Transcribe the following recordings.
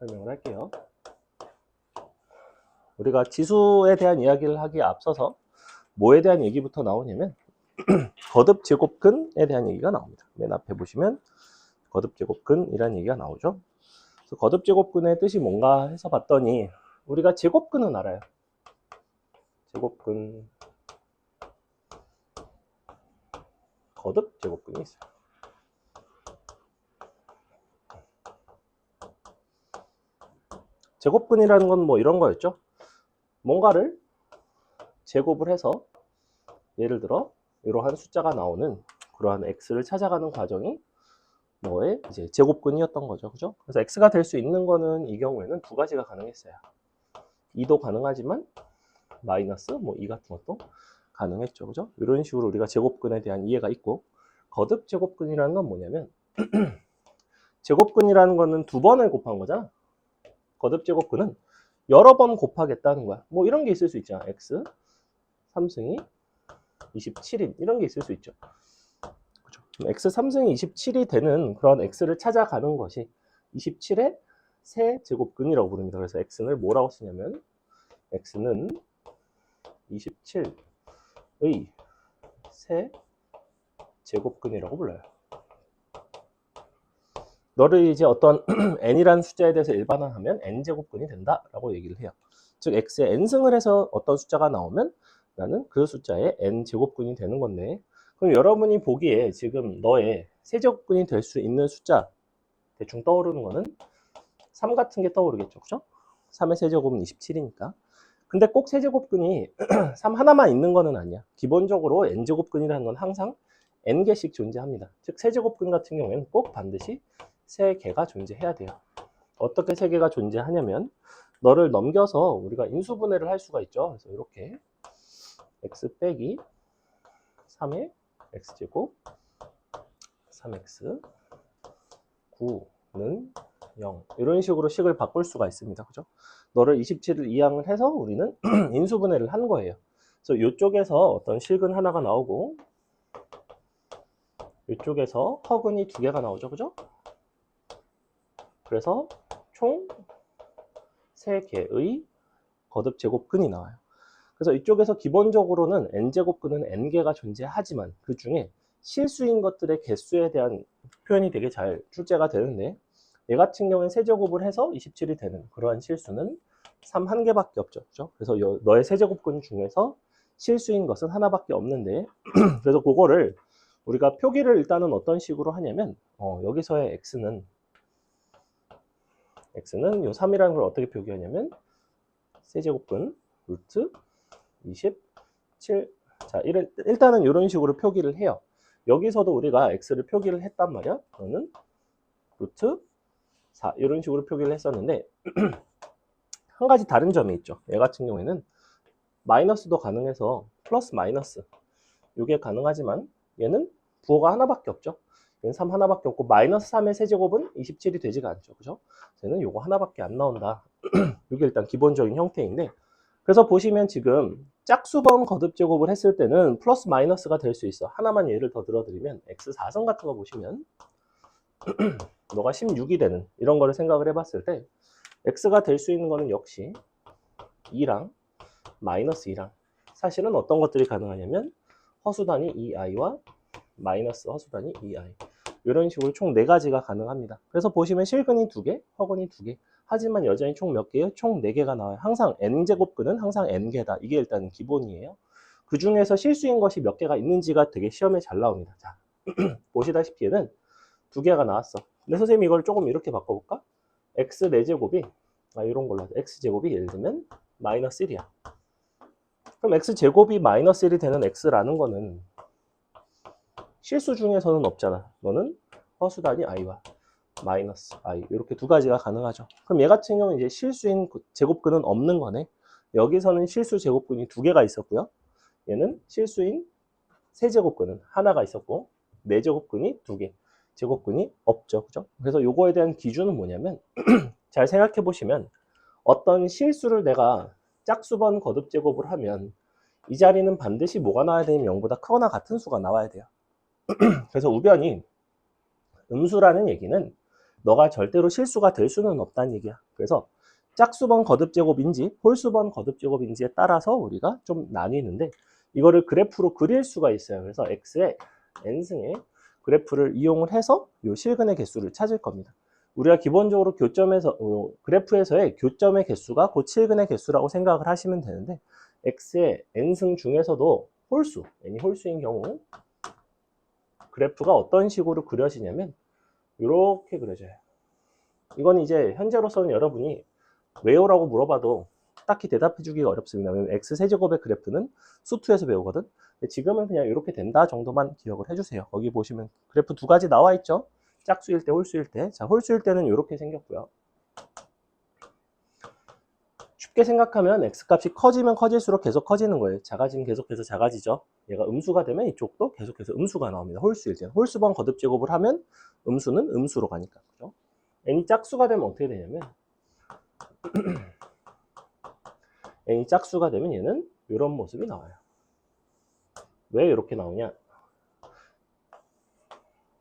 설명을 할게요. 우리가 지수에 대한 이야기를 하기에 앞서서 뭐에 대한 얘기부터 나오냐면 거듭 제곱근에 대한 얘기가 나옵니다. 맨 앞에 보시면 거듭 제곱근이라는 얘기가 나오죠. 그래서 거듭 제곱근의 뜻이 뭔가 해서 봤더니 우리가 제곱근은 알아요. 제곱근, 거듭 제곱근이 있어요. 제곱근이라는 건 뭐 이런 거였죠. 뭔가를 제곱을 해서 예를 들어 이러한 숫자가 나오는 그러한 x를 찾아가는 과정이 뭐의 이제 제곱근이었던 거죠. 그죠? 그래서 x가 될 수 있는 거는 이 경우에는 두 가지가 가능했어요. 2도 가능하지만 마이너스 뭐 2 같은 것도 가능했죠. 그죠? 이런 식으로 우리가 제곱근에 대한 이해가 있고, 거듭 제곱근이라는 건 뭐냐면 제곱근이라는 거는 두 번을 곱한 거잖아. 거듭 제곱근은 여러 번 곱하겠다는 거야. 뭐 이런 게 있을 수 있잖아. x 3승이 27인 이런 게 있을 수 있죠. 그렇죠? x 3승이 27이 되는 그런 x를 찾아가는 것이 27의 세 제곱근이라고 부릅니다. 그래서 x는 뭐라고 쓰냐면 x는 27의 세 제곱근이라고 불러요. 너를 이제 어떤 n이라는 숫자에 대해서 일반화하면 n제곱근이 된다라고 얘기를 해요. 즉 x에 n승을 해서 어떤 숫자가 나오면 나는 그 숫자의 n제곱근이 되는 건데, 그럼 여러분이 보기에 지금 너의 세제곱근이 될 수 있는 숫자 대충 떠오르는 거는 3 같은 게 떠오르겠죠. 그죠? 3의 세제곱은 27이니까. 근데 꼭 세제곱근이 3 하나만 있는 거는 아니야. 기본적으로 n제곱근이라는 건 항상 n개씩 존재합니다. 즉 세제곱근 같은 경우에는 꼭 반드시 3개가 존재해야 돼요. 어떻게 3개가 존재하냐면 너를 넘겨서 우리가 인수분해를 할 수가 있죠. 그래서 이렇게 x 빼기 3의 x제곱 3x 9는 0 이런 식으로 식을 바꿀 수가 있습니다. 그죠? 너를 27을 이항을 해서 우리는 인수분해를 한 거예요. 그래서 이쪽에서 어떤 실근 하나가 나오고 이쪽에서 허근이 2개가 나오죠. 그죠? 그래서 총 3개의 거듭 제곱근이 나와요. 그래서 이쪽에서 기본적으로는 n제곱근은 n개가 존재하지만 그 중에 실수인 것들의 개수에 대한 표현이 되게 잘 출제가 되는데, 얘 같은 경우는 세제곱을 해서 27이 되는 그러한 실수는 31개밖에 없죠. 그죠? 그래서 너의 세제곱근 중에서 실수인 것은 하나밖에 없는데 그래서 그거를 우리가 표기를 일단은 어떤 식으로 하냐면 여기서의 x는 요 3이라는 걸 어떻게 표기하냐면 세제곱근 루트 27. 자, 일단은 이런 식으로 표기를 해요. 여기서도 우리가 x를 표기를 했단 말이야. 그거는 루트 4 이런 식으로 표기를 했었는데 한 가지 다른 점이 있죠. 얘 같은 경우에는 마이너스도 가능해서 플러스 마이너스 이게 가능하지만 얘는 부호가 하나밖에 없죠. 얘는 3 하나밖에 없고 마이너스 3의 세제곱은 27이 되지가 않죠. 그죠? 얘는 요거 하나밖에 안 나온다. 이게 일단 기본적인 형태인데, 그래서 보시면 지금 짝수번 거듭 제곱을 했을 때는 플러스 마이너스가 될 수 있어. 하나만 예를 더 들어드리면 x 4성 같은 거 보시면 너가 16이 되는 이런 거를 생각을 해봤을 때 x가 될 수 있는 거는 역시 2랑 마이너스 2랑, 사실은 어떤 것들이 가능하냐면 허수단위 2i와 마이너스 허수단위 2i 이런 식으로 총 4가지가 가능합니다. 그래서 보시면 실근이 2개, 허근이 2개, 하지만 여전히 총 몇 개요? 총 4개가 나와요. 항상 n제곱근은 항상 n개다. 이게 일단 기본이에요. 그 중에서 실수인 것이 몇 개가 있는지가 되게 시험에 잘 나옵니다. 자, 보시다시피 얘는 2개가 나왔어. 근데 선생님이 이걸 조금 이렇게 바꿔볼까? x 4제곱이 이런 걸로 하자. x제곱이 예를 들면 마이너스 1이야. 그럼 x제곱이 마이너스 1이 되는 x라는 거는 실수 중에서는 없잖아. 너는 허수단위 i와 마이너스 i 이렇게 2가지가 가능하죠. 그럼 얘 같은 경우는 이제 실수인 제곱근은 없는 거네. 여기서는 실수 제곱근이 2개가 있었고요. 얘는 실수인 세제곱근은 하나가 있었고 4제곱근이 2개. 제곱근이 없죠. 그죠? 그래서 요거에 대한 기준은 뭐냐면 잘 생각해 보시면 어떤 실수를 내가 짝수번 거듭 제곱을 하면 이 자리는 반드시 뭐가 나와야 되냐면 0보다 크거나 같은 수가 나와야 돼요. 그래서 우변이 음수라는 얘기는 너가 절대로 실수가 될 수는 없다는 얘기야. 그래서 짝수번 거듭제곱인지 홀수번 거듭제곱인지에 따라서 우리가 좀 나뉘는데 이거를 그래프로 그릴 수가 있어요. 그래서 x의 n승의 그래프를 이용을 해서 이 실근의 개수를 찾을 겁니다. 우리가 기본적으로 교점에서 그래프에서의 교점의 개수가 곧 실근의 개수라고 생각을 하시면 되는데 x의 n승 중에서도 홀수, n이 홀수인 경우 그래프가 어떤 식으로 그려지냐면 이렇게 그려져요. 이건 이제 현재로서는 여러분이 왜요라고 물어봐도 딱히 대답해 주기가 어렵습니다. 왜냐면 x세제곱의 그래프는 수투에서 배우거든. 근데 지금은 그냥 이렇게 된다 정도만 기억을 해주세요. 거기 보시면 그래프 두 가지 나와 있죠. 짝수일 때, 홀수일 때. 자, 홀수일 때는 이렇게 생겼고요. 쉽게 생각하면 x값이 커지면 커질수록 계속 커지는 거예요. 작아지면 계속해서 작아지죠. 얘가 음수가 되면 이쪽도 계속해서 음수가 나옵니다. 홀수일 때는. 홀수번 거듭제곱을 하면 음수는 음수로 가니까. 그죠? n이 짝수가 되면 어떻게 되냐면 n이 짝수가 되면 얘는 이런 모습이 나와요. 왜 이렇게 나오냐?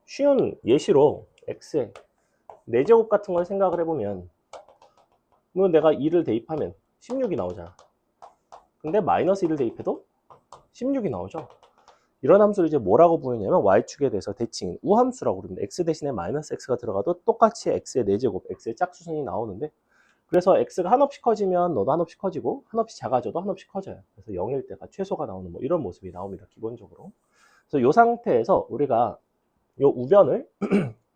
쉬운 예시로 x의 4제곱 같은 걸 생각을 해보면 뭐 내가 2를 대입하면 16이 나오잖아. 근데 마이너스 1을 대입해도 16이 나오죠. 이런 함수를 이제 뭐라고 부르냐면 y축에 대해서 대칭 우함수라고 부릅니다. x 대신에 마이너스 x가 들어가도 똑같이 x의 4제곱, x의 짝수선이 나오는데 그래서 x가 한없이 커지면 너도 한없이 커지고 한없이 작아져도 한없이 커져요. 그래서 0일 때가 최소가 나오는 뭐 이런 모습이 나옵니다. 기본적으로. 그래서 이 상태에서 우리가 이 우변을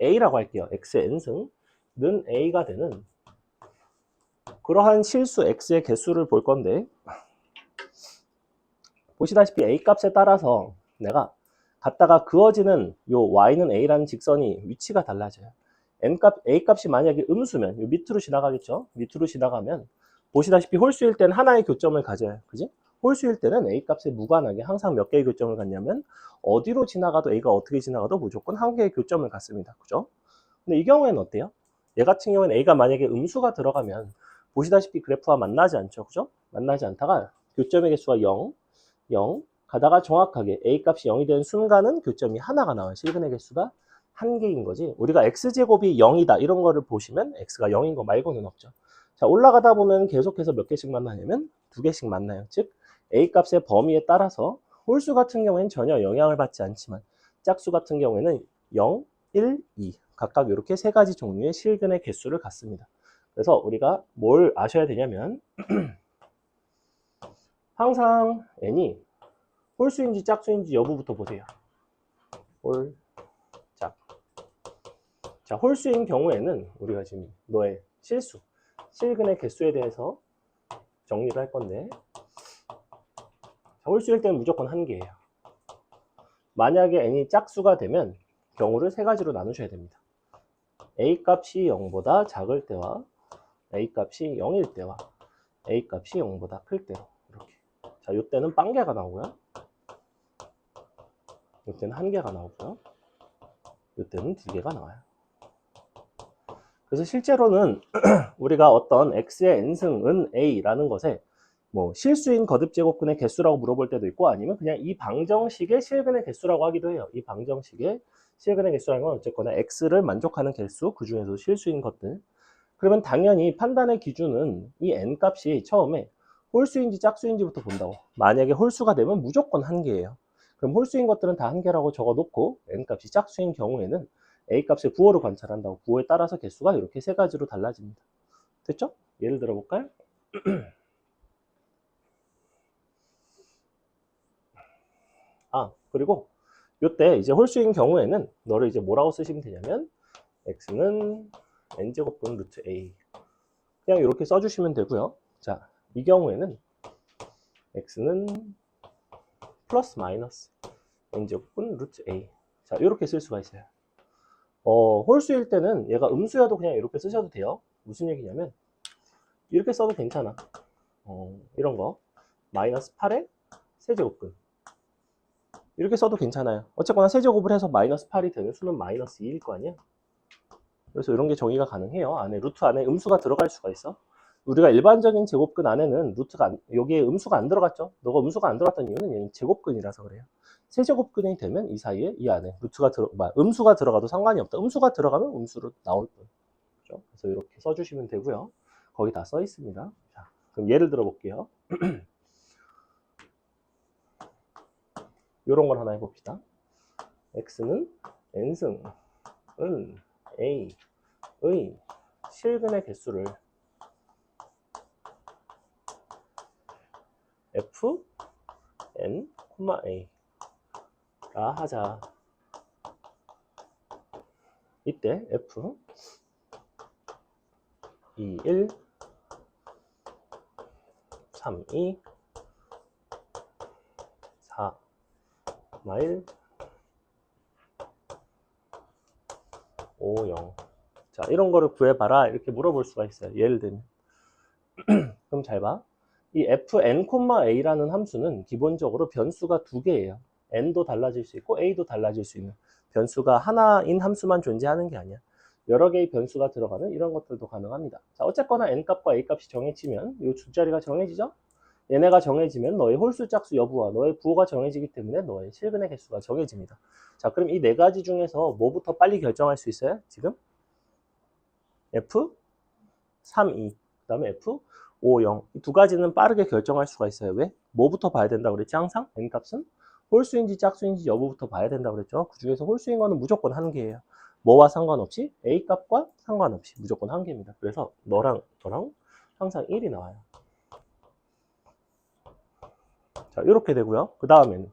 a라고 할게요. x의 n승는 a가 되는 그러한 실수 x의 개수를 볼 건데 보시다시피 a 값에 따라서 내가 갖다가 그어지는 요 y는 a라는 직선이 위치가 달라져요. a 값이 만약에 음수면 요 밑으로 지나가겠죠. 밑으로 지나가면 보시다시피 홀수일 때는 하나의 교점을 가져요. 그지? 홀수일 때는 a 값에 무관하게 항상 몇 개의 교점을 갖냐면 어디로 지나가도 a가 어떻게 지나가도 무조건 한 개의 교점을 갖습니다. 그죠? 근데 이 경우에는 어때요? 얘 같은 경우에는 a가 만약에 음수가 들어가면 보시다시피 그래프와 만나지 않죠. 그죠? 만나지 않다가 교점의 개수가 0 가다가 정확하게 a 값이 0이 되는 순간은 교점이 하나가 나와요. 실근의 개수가 한 개인 거지. 우리가 x제곱이 0이다 이런 거를 보시면 x가 0인 거 말고는 없죠. 자, 올라가다 보면 계속해서 몇 개씩 만나냐면 2개씩 만나요. 즉 a 값의 범위에 따라서 홀수 같은 경우에는 전혀 영향을 받지 않지만 짝수 같은 경우에는 0, 1, 2 각각 이렇게 세 가지 종류의 실근의 개수를 갖습니다. 그래서 우리가 뭘 아셔야 되냐면 항상 n이 홀수인지 짝수인지 여부부터 보세요. 홀, 짝. 자, 홀수인 경우에는 우리가 지금 너의 실수, 실근의 개수에 대해서 정리를 할 건데 자, 홀수일 때는 무조건 한 개예요. 만약에 n이 짝수가 되면 경우를 세 가지로 나누셔야 됩니다. a 값이 0보다 작을 때와 a 값이 0일 때와 a 값이 0보다 클 때로 이렇게. 자, 이때는 빵개가 나오고요. 이때는 한 개가 나오고요. 이때는 2개가 나와요. 그래서 실제로는 우리가 어떤 x의 n승은 a라는 것에 뭐 실수인 거듭제곱근의 개수라고 물어볼 때도 있고 아니면 그냥 이 방정식의 실근의 개수라고 하기도 해요. 이 방정식의 실근의 개수라는 건 어쨌거나 x를 만족하는 개수, 그 중에서 실수인 것들. 그러면 당연히 판단의 기준은 이 n 값이 처음에 홀수인지 짝수인지부터 본다고. 만약에 홀수가 되면 무조건 한 개예요. 그럼 홀수인 것들은 다 한 개라고 적어놓고 n 값이 짝수인 경우에는 a 값의 부호를 관찰한다고. 부호에 따라서 개수가 이렇게 세 가지로 달라집니다. 됐죠? 예를 들어 볼까요? 그리고 이때 이제 홀수인 경우에는 너를 이제 뭐라고 쓰시면 되냐면 x는 n제곱분 루트 a 그냥 이렇게 써주시면 되고요. 자, 이 경우에는 x는 플러스 마이너스 n제곱분 루트 a 자, 이렇게 쓸 수가 있어요. 홀수일 때는 얘가 음수여도 그냥 이렇게 쓰셔도 돼요. 무슨 얘기냐면 이렇게 써도 괜찮아. 이런 거 마이너스 8의 세제곱근 이렇게 써도 괜찮아요. 어쨌거나 세제곱을 해서 마이너스 8이 되는 수는 마이너스 2일 거 아니야. 그래서 이런 게 정의가 가능해요. 안에 루트 안에 음수가 들어갈 수가 있어. 우리가 일반적인 제곱근 안에는 루트가 여기에 음수가 안 들어갔죠. 너가 음수가 안 들어갔던 이유는 얘는 제곱근이라서 그래요. 세제곱근이 되면 이 사이에 이 안에 음수가 들어가도 상관이 없다. 음수가 들어가면 음수로 나올 뿐. 그렇죠? 그래서 이렇게 써주시면 되고요. 거기 다 써 있습니다. 자, 그럼 예를 들어 볼게요. 이런 걸 하나 해봅시다. x는 n승은 a의 실근의 개수를 f n, a라 하자. 이때 f 2, 1, 3, 2, 4, 1, 5, 0. 자, 이런 거를 구해봐라. 이렇게 물어볼 수가 있어요. 예를 들면. 그럼 잘 봐. 이 fn, a라는 함수는 기본적으로 변수가 두 개예요. n도 달라질 수 있고 a도 달라질 수 있는 변수가 하나인 함수만 존재하는 게 아니야. 여러 개의 변수가 들어가는 이런 것들도 가능합니다. 자, 어쨌거나 n값과 a값이 정해지면 이 두 자리가 정해지죠? 얘네가 정해지면 너의 홀수 짝수 여부와 너의 부호가 정해지기 때문에 너의 실근의 개수가 정해집니다. 자, 그럼 이 네 가지 중에서 뭐부터 빨리 결정할 수 있어요? 지금? F 3, 2, 그 다음에 F 5, 0. 이 두 가지는 빠르게 결정할 수가 있어요. 왜? 뭐부터 봐야 된다고 그랬지? 항상? n값은? 홀수인지 짝수인지 여부부터 봐야 된다고 그랬죠? 그 중에서 홀수인 거는 무조건 한 개예요. 뭐와 상관없이? a값과 상관없이 무조건 한 개입니다. 그래서 너랑 항상 1이 나와요. 자, 이렇게 되고요. 그 다음에는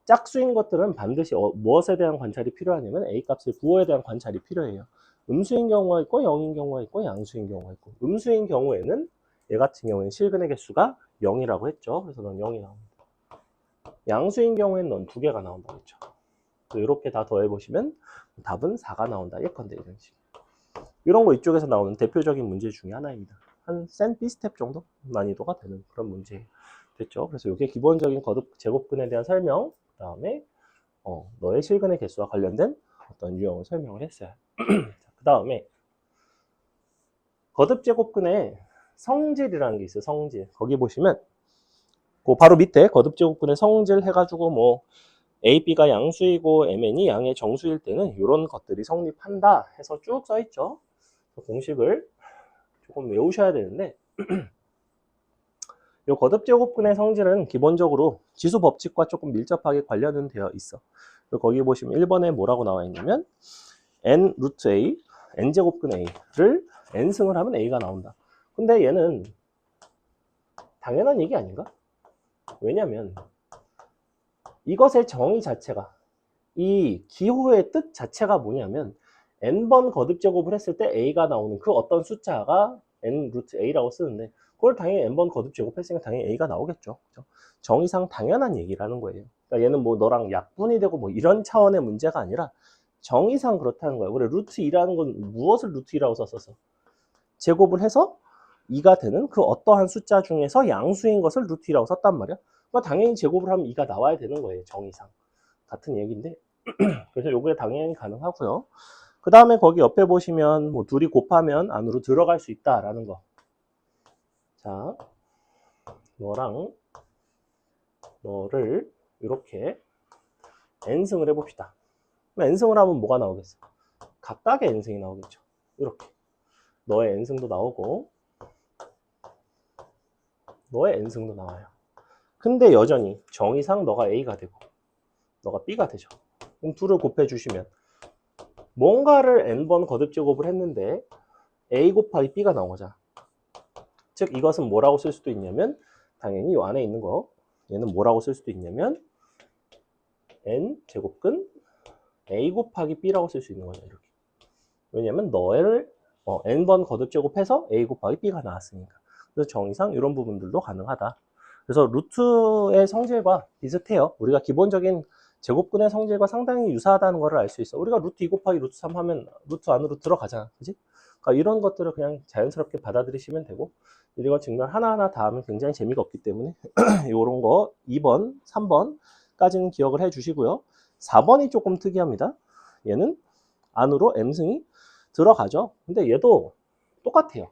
짝수인 것들은 반드시 무엇에 대한 관찰이 필요하냐면 a값의 부호에 대한 관찰이 필요해요. 음수인 경우가 있고 0인 경우가 있고 양수인 경우가 있고, 음수인 경우에는 얘 같은 경우에는 실근의 개수가 0이라고 했죠. 그래서 넌 0이 나옵니다. 양수인 경우에는 넌 2개가 나온다고 했죠. 이렇게 다 더해보시면 답은 4가 나온다. 예컨대 이런 식. 이런 거 이쪽에서 나오는 대표적인 문제 중에 하나입니다. 한 센 B스텝 정도 난이도가 되는 그런 문제 됐죠. 그래서 이게 기본적인 거듭 제곱근에 대한 설명, 그 다음에 너의 실근의 개수와 관련된 어떤 유형을 설명을 했어요. 그 다음에 거듭 제곱근의 성질이라는 게 있어요. 성질. 거기 보시면 그 바로 밑에 거듭 제곱근의 성질 해가지고 뭐 A, B가 양수이고 MN이 양의 정수일 때는 이런 것들이 성립한다 해서 쭉 써있죠. 공식을 조금 외우셔야 되는데 이 거듭 제곱근의 성질은 기본적으로 지수 법칙과 조금 밀접하게 관련은 되어 있어. 거기 보시면 1번에 뭐라고 나와 있냐면 n 루트 a, n 제곱근 a를 n승을 하면 a가 나온다. 근데 얘는 당연한 얘기 아닌가? 왜냐면 이것의 정의 자체가, 이 기호의 뜻 자체가 뭐냐면 n번 거듭 제곱을 했을 때 a가 나오는 그 어떤 숫자가 n 루트 a라고 쓰는데, 그걸 당연히 n번 거듭 제곱했으니까 당연히 a가 나오겠죠. 그렇죠? 정의상 당연한 얘기라는 거예요. 그러니까 얘는 뭐 너랑 약분이 되고 뭐 이런 차원의 문제가 아니라 정의상 그렇다는 거예요. 우리 루트 2라는 건 무엇을 루트 2라고 썼었어? 제곱을 해서 2가 되는 그 어떠한 숫자 중에서 양수인 것을 루트 2라고 썼단 말이야. 그러니까 당연히 제곱을 하면 2가 나와야 되는 거예요. 정의상. 같은 얘기인데. 그래서 요게 당연히 가능하고요. 그 다음에 거기 옆에 보시면 뭐 둘이 곱하면 안으로 들어갈 수 있다라는 거. 자, 너를 이렇게 n승을 해봅시다. n승을 하면 뭐가 나오겠어? 각각의 n승이 나오겠죠. 이렇게. 너의 n승도 나오고 너의 n승도 나와요. 근데 여전히 정의상 너가 a가 되고 너가 b가 되죠. 그럼 둘을 곱해주시면 뭔가를 n번 거듭 제곱을 했는데 a 곱하기 b가 나온 거잖아. 즉 이것은 뭐라고 쓸 수도 있냐면 당연히 이 안에 있는 거, 얘는 뭐라고 쓸 수도 있냐면 n 제곱근 a 곱하기 b라고 쓸 수 있는 거죠. 이렇게. 왜냐면 너를 n번 거듭 제곱해서 a 곱하기 b가 나왔으니까. 그래서 정의상 이런 부분들도 가능하다. 그래서 루트의 성질과 비슷해요. 우리가 기본적인 제곱근의 성질과 상당히 유사하다는 것을 알 수 있어. 우리가 루트 2 곱하기 루트 3 하면 루트 안으로 들어가잖아. 그지? 그러니까 이런 것들을 그냥 자연스럽게 받아들이시면 되고, 이런 증명 하나하나 다 하면 굉장히 재미가 없기 때문에 이런 거 2번, 3번까지는 기억을 해 주시고요. 4번이 조금 특이합니다. 얘는 안으로 m승이 들어가죠. 근데 얘도 똑같아요.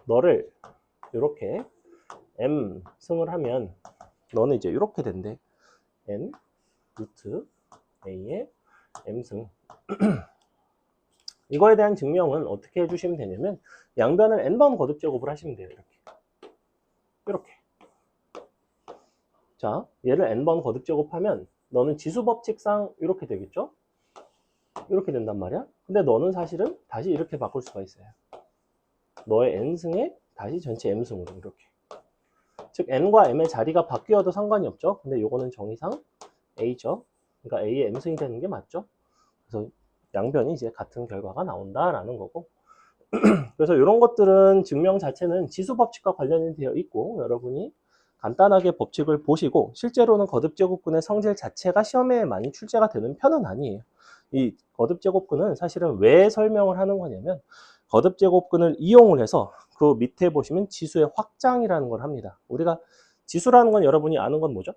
너를 이렇게 m 승을 하면 너는 이제 이렇게 된대. n 루트 a의 m승. 이거에 대한 증명은 어떻게 해주시면 되냐면 양변을 n번 거듭 제곱을 하시면 돼요. 이렇게. 자, 얘를 n번 거듭 제곱하면 너는 지수 법칙상 이렇게 되겠죠? 이렇게 된단 말이야. 근데 너는 사실은 다시 이렇게 바꿀 수가 있어요. 너의 n승에 다시 전체 m승으로 이렇게. 즉 n과 m의 자리가 바뀌어도 상관이 없죠. 근데 요거는 정의상 a죠. 그러니까 a의 m승이 되는 게 맞죠. 그래서 양변이 이제 같은 결과가 나온다라는 거고. 그래서 이런 것들은 증명 자체는 지수 법칙과 관련이 되어 있고 여러분이 간단하게 법칙을 보시고 실제로는 거듭제곱근의 성질 자체가 시험에 많이 출제가 되는 편은 아니에요. 이 거듭제곱근은 사실은 왜 설명을 하는 거냐면 거듭제곱근을 이용을 해서 그 밑에 보시면 지수의 확장이라는 걸 합니다. 우리가 지수라는 건 여러분이 아는 건 뭐죠?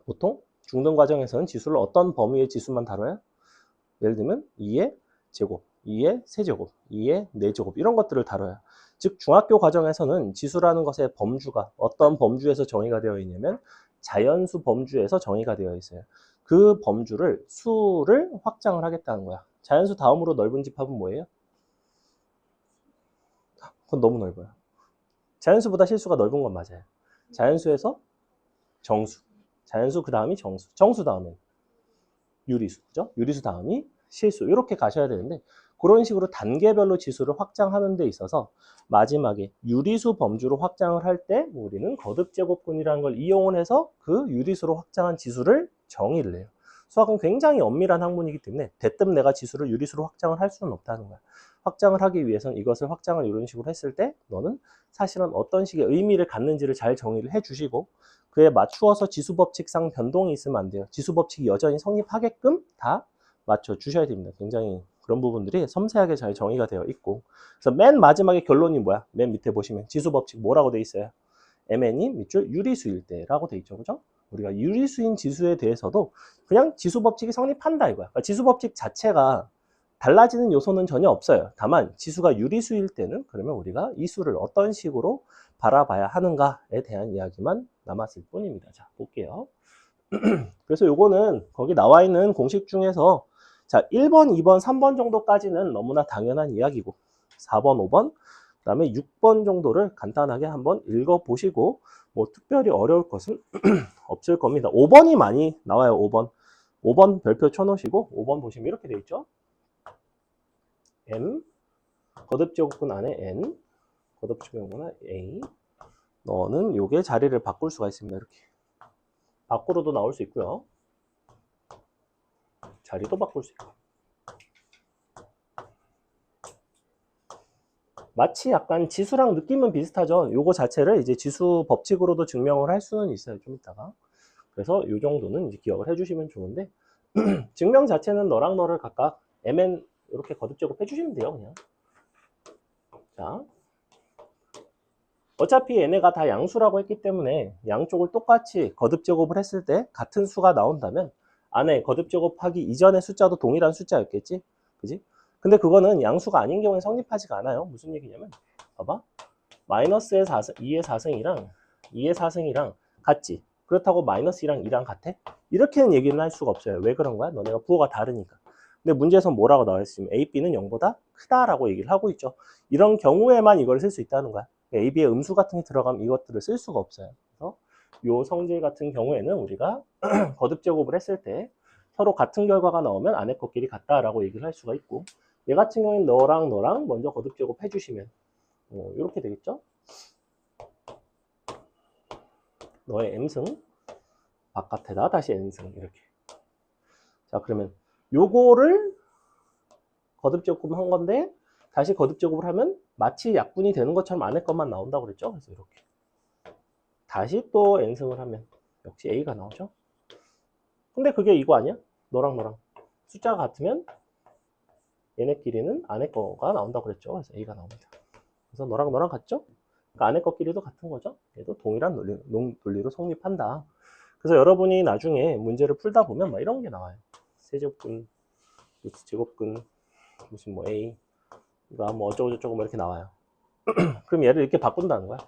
보통 중등 과정에서는 지수를 어떤 범위의 지수만 다뤄요? 예를 들면 2의 제곱, 2의 세제곱, 2의 4제곱 이런 것들을 다뤄요. 즉 중학교 과정에서는 지수라는 것의 범주가 어떤 범주에서 정의가 되어 있냐면 자연수 범주에서 정의가 되어 있어요. 그 범주를 수를 확장을 하겠다는 거야. 자연수 다음으로 넓은 집합은 뭐예요? 그건 너무 넓어요. 자연수보다 실수가 넓은 건 맞아요. 자연수에서 정수, 자연수 그 다음이 정수, 정수 다음은 유리수, 그죠? 유리수 다음이 실수 이렇게 가셔야 되는데 그런 식으로 단계별로 지수를 확장하는 데 있어서 마지막에 유리수 범주로 확장을 할 때 우리는 거듭제곱근이라는 걸 이용을 해서 그 유리수로 확장한 지수를 정의를 해요. 수학은 굉장히 엄밀한 학문이기 때문에 대뜸 내가 지수를 유리수로 확장을 할 수는 없다는 거야. 확장을 하기 위해서는 이것을 확장을 이런 식으로 했을 때 너는 사실은 어떤 식의 의미를 갖는지를 잘 정의를 해주시고 그에 맞추어서 지수법칙상 변동이 있으면 안 돼요. 지수법칙이 여전히 성립하게끔 다 맞춰주셔야 됩니다. 굉장히 그런 부분들이 섬세하게 잘 정의가 되어 있고 그래서 맨 마지막에 결론이 뭐야? 맨 밑에 보시면 지수법칙 뭐라고 돼 있어요? mn이 밑줄 유리수일 때라고 돼 있죠. 그죠? 우리가 유리수인 지수에 대해서도 그냥 지수법칙이 성립한다 이거야. 그러니까 지수법칙 자체가 달라지는 요소는 전혀 없어요. 다만 지수가 유리수일 때는 그러면 우리가 이 수를 어떤 식으로 바라봐야 하는가에 대한 이야기만 남았을 뿐입니다. 자, 볼게요. 그래서 요거는 거기 나와 있는 공식 중에서 자, 1번, 2번, 3번 정도까지는 너무나 당연한 이야기고 4번, 5번, 그 다음에 6번 정도를 간단하게 한번 읽어보시고 뭐 특별히 어려울 것은 없을 겁니다. 5번이 많이 나와요. 5번. 5번 별표 쳐놓으시고 5번 보시면 이렇게 돼 있죠. M 거듭제곱근 안에 N 거듭제곱근 A 너는 요게 자리를 바꿀 수가 있습니다. 이렇게 밖으로도 나올 수 있고요. 자리도 바꿀 수 있고 마치 약간 지수랑 느낌은 비슷하죠. 요거 자체를 이제 지수 법칙으로도 증명을 할 수는 있어요. 좀 이따가. 그래서 요 정도는 이제 기억을 해주시면 좋은데 증명 자체는 너랑 너를 각각 mn 이렇게 거듭제곱 해주시면 돼요. 그냥. 자, 어차피 얘네가 다 양수라고 했기 때문에 양쪽을 똑같이 거듭제곱을 했을 때 같은 수가 나온다면 안에 거듭제곱하기 이전의 숫자도 동일한 숫자였겠지? 그지? 근데 그거는 양수가 아닌 경우에 성립하지가 않아요. 무슨 얘기냐면 봐봐. 마이너스의 2의 4승이랑 2의 4승이랑 같지? 그렇다고 마이너스 2랑 2랑 같아? 이렇게는 얘기는 할 수가 없어요. 왜 그런 거야? 너네가 부호가 다르니까. 근데 문제에서 뭐라고 나와 있으면 A, B는 0보다 크다라고 얘기를 하고 있죠. 이런 경우에만 이걸 쓸 수 있다는 거야. A, B의 음수 같은 게 들어가면 이것들을 쓸 수가 없어요. 그래서 요 성질 같은 경우에는 우리가 거듭제곱을 했을 때 서로 같은 결과가 나오면 안에 것끼리 같다라고 얘기를 할 수가 있고 얘 같은 경우에는 너랑 먼저 거듭제곱 해주시면 이렇게 되겠죠? 너의 m승 바깥에다 다시 n승 이렇게. 자, 그러면 요거를 거듭제곱을 한 건데 다시 거듭제곱을 하면 마치 약분이 되는 것처럼 안에 것만 나온다고 그랬죠? 그래서 이렇게. 다시 또 n승을 하면 역시 a가 나오죠? 근데 그게 이거 아니야? 너랑 숫자가 같으면 얘네끼리는 안에 거가 나온다고 그랬죠? 그래서 a가 나옵니다. 그래서 너랑 같죠? 그러니까 안에 것끼리도 같은 거죠? 얘도 동일한 논리로 성립한다. 그래서 여러분이 나중에 문제를 풀다 보면 막 이런 게 나와요. 세제곱근, 루트 제곱근, 무슨 뭐 A, 뭐 어쩌고저쩌고 뭐 이렇게 나와요. 그럼 얘를 이렇게 바꾼다는 거야.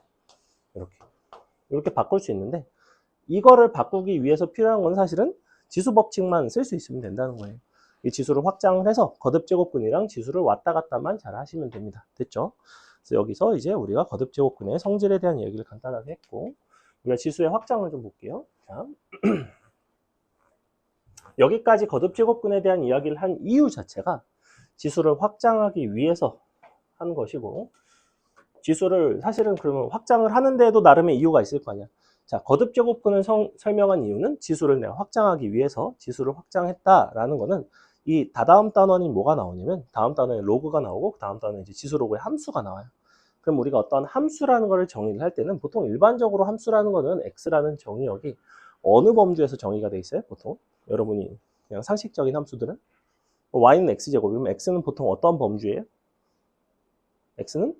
이렇게 바꿀 수 있는데, 이거를 바꾸기 위해서 필요한 건 사실은 지수 법칙만 쓸 수 있으면 된다는 거예요. 이 지수를 확장을 해서 거듭제곱근이랑 지수를 왔다 갔다만 잘 하시면 됩니다. 됐죠? 그래서 여기서 이제 우리가 거듭제곱근의 성질에 대한 얘기를 간단하게 했고, 우리가 지수의 확장을 좀 볼게요. 자, 여기까지 거듭제곱근에 대한 이야기를 한 이유 자체가 지수를 확장하기 위해서 한 것이고, 지수를 사실은 그러면 확장을 하는데도 나름의 이유가 있을 거 아니야. 자, 거듭제곱근을 설명한 이유는 지수를 내가 확장하기 위해서 지수를 확장했다라는 거는 이 다다음 단원이 뭐가 나오냐면 다음 단원에 로그가 나오고 그 다음 단원에 이제 지수 로그의 함수가 나와요. 그럼 우리가 어떤 함수라는 거를 정의를 할 때는 보통 일반적으로 함수라는 거는 x라는 정의역이 어느 범주에서 정의가 돼 있어요? 보통 여러분이 그냥 상식적인 함수들은 y는 x제곱이면 x는 보통 어떤 범주예요? x는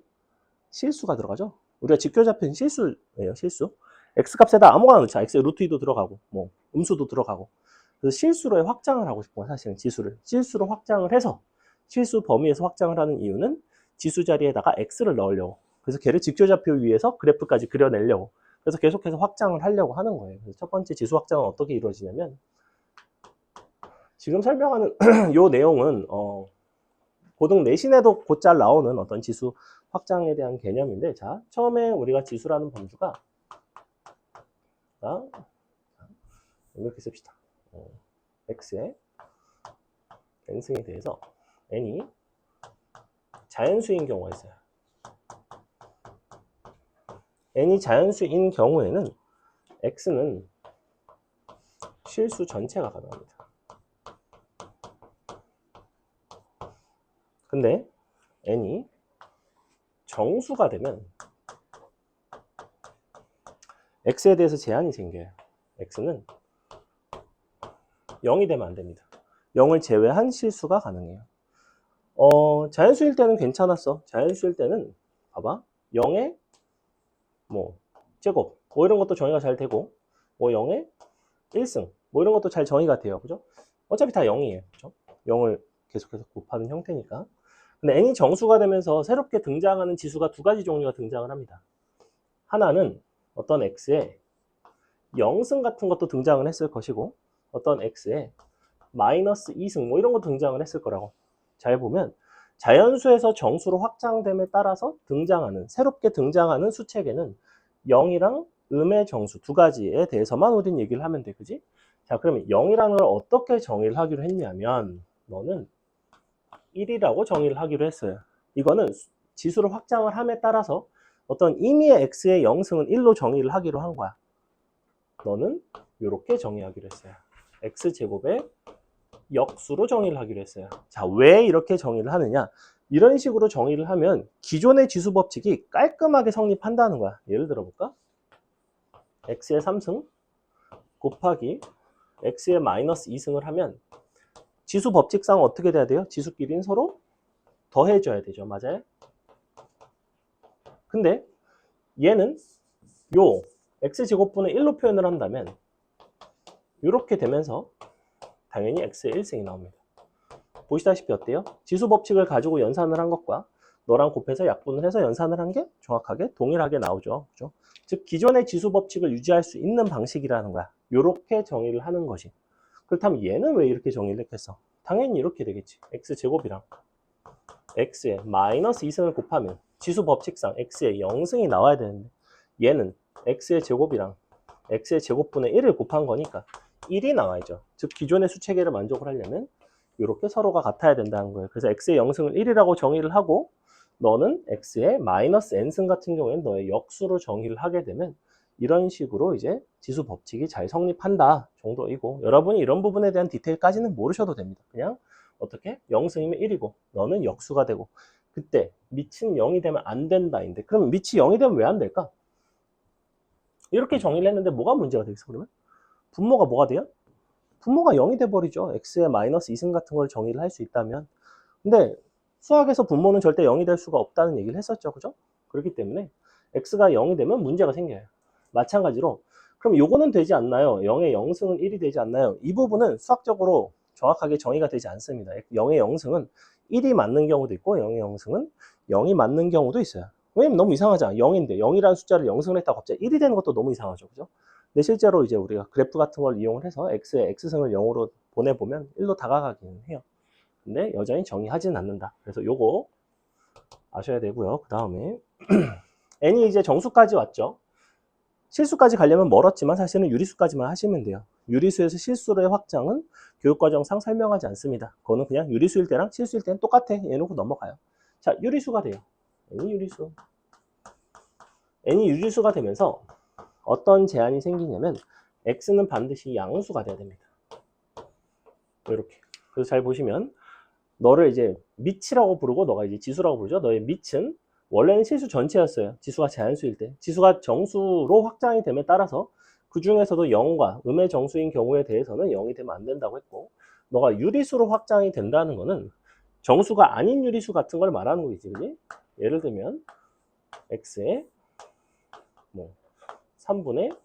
실수가 들어가죠. 우리가 직교잡힌 실수예요. 실수. x값에다 아무거나 넣자. x에 루트 2도 들어가고 뭐 음수도 들어가고. 그래서 실수로의 확장을 하고 싶은 거야. 사실은 지수를. 실수로 확장을 해서 실수 범위에서 확장을 하는 이유는 지수 자리에다가 x를 넣으려고. 그래서 걔를 직교잡표 위해서 그래프까지 그려내려고. 그래서 계속해서 확장을 하려고 하는 거예요. 그래서 첫 번째 지수 확장은 어떻게 이루어지냐면 지금 설명하는 요 내용은 고등 내신에도 곧잘 나오는 어떤 지수 확장에 대한 개념인데, 자, 처음에 우리가 지수라는 범주가, 자, 이렇게 씁시다. x의 n승에 대해서 n이 자연수인 경우가 있어요. n이 자연수인 경우에는 x는 실수 전체가 가능합니다. 근데 n이 정수가 되면 x에 대해서 제한이 생겨요. x는 0이 되면 안 됩니다. 0을 제외한 실수가 가능해요. 자연수일 때는 괜찮았어. 자연수일 때는 봐봐. 0의 뭐 제곱 뭐 이런 것도 정의가 잘 되고 뭐 0의 1승 뭐 이런 것도 잘 정의가 돼요. 그죠? 어차피 다 0이에요. 그죠? 0을 계속해서 곱하는 형태니까. 근데 n이 정수가 되면서 새롭게 등장하는 지수가 두 가지 종류가 등장을 합니다. 하나는 어떤 x에 0승 같은 것도 등장을 했을 것이고 어떤 x에 마이너스 2승 뭐 이런 거 등장을 했을 거라고. 잘 보면 자연수에서 정수로 확장됨에 따라서 등장하는 새롭게 등장하는 수체계는 0이랑 음의 정수 두 가지에 대해서만 우린 얘기를 하면 돼. 그지? 자, 그러면 0이라는 걸 어떻게 정의를 하기로 했냐면 너는 1이라고 정의를 하기로 했어요. 이거는 지수를 확장을 함에 따라서 어떤 임의의 x의 0승은 1로 정의를 하기로 한 거야. 너는 이렇게 정의하기로 했어요. x제곱의 역수로 정의를 하기로 했어요. 자, 왜 이렇게 정의를 하느냐? 이런 식으로 정의를 하면 기존의 지수 법칙이 깔끔하게 성립한다는 거야. 예를 들어 볼까? x의 3승 곱하기 x의 마이너스 2승을 하면 지수 법칙상 어떻게 돼야 돼요? 지수끼리는 서로 더해줘야 되죠. 맞아요? 근데 얘는 요 x제곱분의 1로 표현을 한다면 이렇게 되면서 당연히 x의 1승이 나옵니다. 보시다시피 어때요? 지수 법칙을 가지고 연산을 한 것과 너랑 곱해서 약분을 해서 연산을 한 게 정확하게 동일하게 나오죠. 그죠? 즉 기존의 지수 법칙을 유지할 수 있는 방식이라는 거야. 이렇게 정의를 하는 것이. 그렇다면 얘는 왜 이렇게 정의를 했겠어? 당연히 이렇게 되겠지. x제곱이랑 x에 마이너스 2승을 곱하면 지수 법칙상 x에 0승이 나와야 되는데 얘는 x의 제곱이랑 x의 제곱분의 1을 곱한 거니까 1이 나와야죠. 즉 기존의 수체계를 만족을 하려면 이렇게 서로가 같아야 된다는 거예요. 그래서 x의 0승을 1이라고 정의를 하고 너는 x의 마이너스 n승 같은 경우에는 너의 역수로 정의를 하게 되면 이런 식으로 이제 지수 법칙이 잘 성립한다 정도이고, 여러분이 이런 부분에 대한 디테일까지는 모르셔도 됩니다. 그냥 어떻게 0승이면 1이고 너는 역수가 되고 그때 밑은 0이 되면 안 된다인데, 그러면 밑이 0이 되면 왜 안 될까? 이렇게 정의를 했는데 뭐가 문제가 되겠어? 그러면 분모가 뭐가 돼요? 분모가 0이 돼버리죠. x의 마이너스 2승 같은 걸 정의를 할 수 있다면. 근데 수학에서 분모는 절대 0이 될 수가 없다는 얘기를 했었죠. 그죠? 그렇기 때문에 x가 0이 되면 문제가 생겨요. 마찬가지로 그럼 요거는 되지 않나요? 0의 0승은 1이 되지 않나요? 이 부분은 수학적으로 정확하게 정의가 되지 않습니다. 0의 0승은 1이 맞는 경우도 있고 0의 0승은 0이 맞는 경우도 있어요. 왜냐면 너무 이상하잖아. 0인데 0이라는 숫자를 0승을 했다가 갑자기 1이 되는 것도 너무 이상하죠. 그죠? 근데 실제로 이제 우리가 그래프 같은 걸 이용을 해서 x의 x승을 0으로 보내보면 1로 다가가기는 해요. 근데 여전히 정의하지는 않는다. 그래서 요거 아셔야 되고요. 그 다음에 n이 이제 정수까지 왔죠. 실수까지 가려면 멀었지만 사실은 유리수까지만 하시면 돼요. 유리수에서 실수의 확장은 교육과정상 설명하지 않습니다. 그거는 그냥 유리수일 때랑 실수일 때는 똑같아. 해놓고 넘어가요. 자, 유리수가 돼요. n이 유리수. n이 유리수가 되면서 어떤 제한이 생기냐면 x는 반드시 양수가 돼야 됩니다. 이렇게. 그래서 잘 보시면 너를 이제 밑이라고 부르고 너가 이제 지수라고 부르죠. 너의 밑은 원래는 실수 전체였어요. 지수가 제한수일 때. 지수가 정수로 확장이 됨에 따라서 그 중에서도 0과 음의 정수인 경우에 대해서는 0이 되면 안 된다고 했고, 너가 유리수로 확장이 된다는 거는 정수가 아닌 유리수 같은 걸 말하는 거지, 그지? 예를 들면 x의 뭐 3분의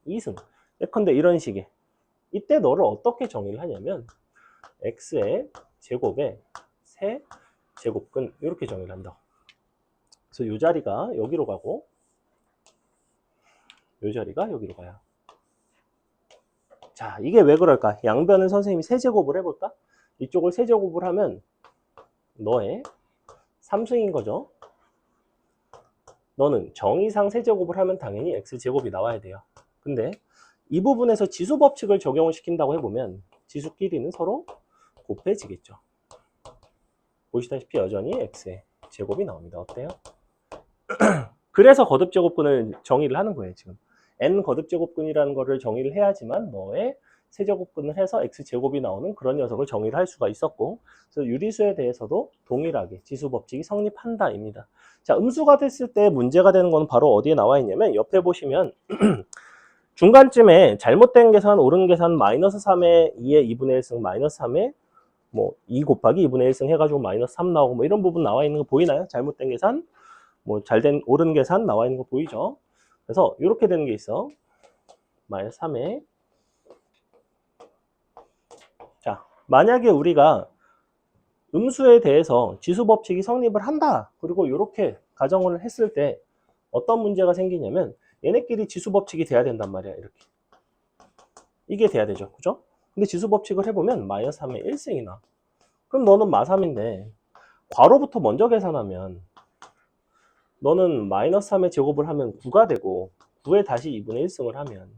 2승. 예컨대 이런 식의. 이때 너를 어떻게 정의를 하냐면 x의 제곱에 세 제곱근 이렇게 정의를 한다. 그래서 이 자리가 여기로 가고 이 자리가 여기로 가요. 자, 이게 왜 그럴까? 양변을 선생님이 세제곱을 해볼까? 이쪽을 세제곱을 하면 너의 3승인 거죠. 너는 정의상 세제곱을 하면 당연히 x제곱이 나와야 돼요. 근데 이 부분에서 지수 법칙을 적용을 시킨다고 해보면 지수끼리는 서로 곱해지겠죠. 보시다시피 여전히 x의 제곱이 나옵니다. 어때요? 그래서 거듭제곱근을 정의를 하는 거예요. 지금 n 거듭제곱근이라는 거를 정의를 해야지만 너의 세제곱근을 해서 x제곱이 나오는 그런 녀석을 정의를 할 수가 있었고, 그래서 유리수에 대해서도 동일하게 지수법칙이 성립한다입니다. 자, 음수가 됐을 때 문제가 되는 건 바로 어디에 나와 있냐면 옆에 보시면 중간쯤에 잘못된 계산, 옳은 계산 마이너스 3의 2의 2분의 1승 마이너스 3의 뭐 2 곱하기 2분의 1승 해가지고 마이너스 3 나오고 뭐 이런 부분 나와 있는 거 보이나요? 잘못된 계산, 뭐 잘된 옳은 계산 나와 있는 거 보이죠? 그래서 이렇게 되는 게 있어. 마이너스 3에 자, 만약에 우리가 음수에 대해서 지수 법칙이 성립을 한다. 그리고 이렇게 가정을 했을 때 어떤 문제가 생기냐면 얘네끼리 지수 법칙이 돼야 된단 말이야. 이렇게. 이게 돼야 되죠. 그죠? 근데 지수 법칙을 해보면 마이너스 3에 1승이 나. 그럼 너는 마3인데 괄호부터 먼저 계산하면 너는 마이너스 3의 제곱을 하면 9가 되고 9에 다시 2분의 1승을 하면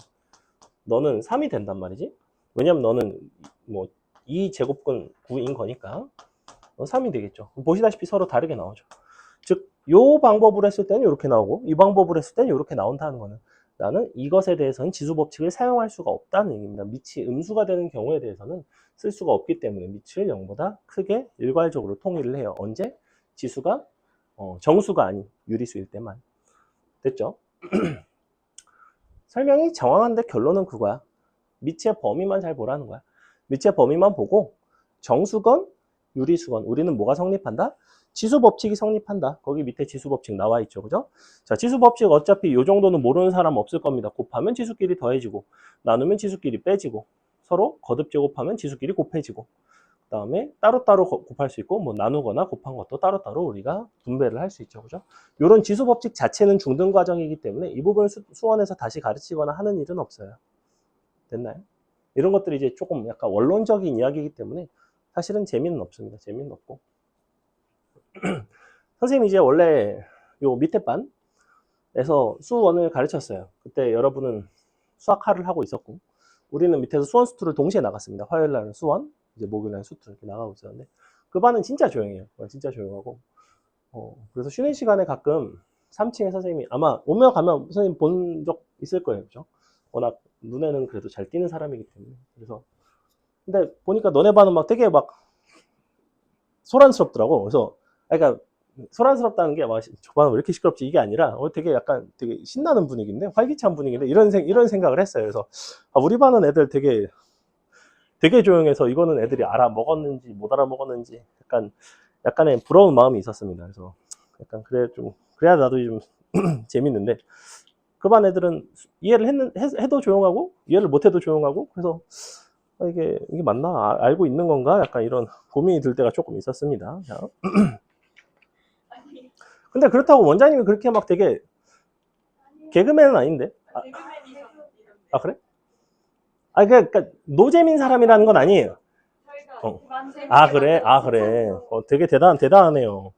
너는 3이 된단 말이지. 왜냐면 너는 뭐 2제곱근 9인 거니까 3이 되겠죠. 보시다시피 서로 다르게 나오죠. 즉, 이 방법을 했을 때는 이렇게 나오고 이 방법을 했을 때는 이렇게 나온다는 거는 나는 이것에 대해서는 지수 법칙을 사용할 수가 없다는 얘기입니다. 밑이 음수가 되는 경우에 대해서는 쓸 수가 없기 때문에 밑을 0보다 크게 일괄적으로 통일을 해요. 언제? 지수가 정수가 아닌 유리수일 때만. 됐죠? 설명이 정확한데 결론은 그거야. 밑의 범위만 잘 보라는 거야. 밑의 범위만 보고 정수건, 유리수건 우리는 뭐가 성립한다? 지수 법칙이 성립한다. 거기 밑에 지수 법칙 나와 있죠. 그죠? 자, 지수 법칙 어차피 이 정도는 모르는 사람 없을 겁니다. 곱하면 지수끼리 더해지고 나누면 지수끼리 빼지고 서로 거듭 제곱하면 지수끼리 곱해지고 그 다음에 따로따로 곱할 수 있고 뭐 나누거나 곱한 것도 따로따로 우리가 분배를 할 수 있죠. 그죠? 이런 지수 법칙 자체는 중등 과정이기 때문에 이 부분을 수원에서 다시 가르치거나 하는 일은 없어요. 됐나요? 이런 것들이 이제 조금 약간 원론적인 이야기이기 때문에 사실은 재미는 없습니다. 재미는 없고. 선생님이 이제 원래 요 밑에 반에서 수원을 가르쳤어요. 그때 여러분은 수학하를 하고 있었고 우리는 밑에서 수원 수투를 동시에 나갔습니다. 화요일 날은 수원, 이제 목요일 날은 수투 이렇게 나가고 있었는데 그 반은 진짜 조용해요. 진짜 조용하고 그래서 쉬는 시간에 가끔 3층에 선생님이 아마 오며 가면 선생님 본 적 있을 거예요. 그죠? 워낙 눈에는 그래도 잘 띄는 사람이기 때문에. 그래서 근데 보니까 너네 반은 막 되게 막 소란스럽더라고. 그래서 그러니까 소란스럽다는 게 막 저 반은 왜 이렇게 시끄럽지 이게 아니라 되게 약간 되게 신나는 분위기인데 활기찬 분위기인데 이런 생각을 했어요. 그래서 우리 반은 애들 되게 조용해서 이거는 애들이 알아먹었는지 못 알아먹었는지 약간의 부러운 마음이 있었습니다. 그래서 약간 그래야 나도 좀 재밌는데 그 반 애들은 이해를 해도 조용하고 이해를 못해도 조용하고 그래서 이게 맞나? 알고 있는 건가? 약간 이런 고민이 들 때가 조금 있었습니다. 자. 근데 그렇다고 원장님이 그렇게 막 되게 개그맨은 아닌데. 아 그래? 아 그러니까 노재민 사람이라는 건 아니에요. 어. 아 그래? 아 그래. 되게 대단하네요.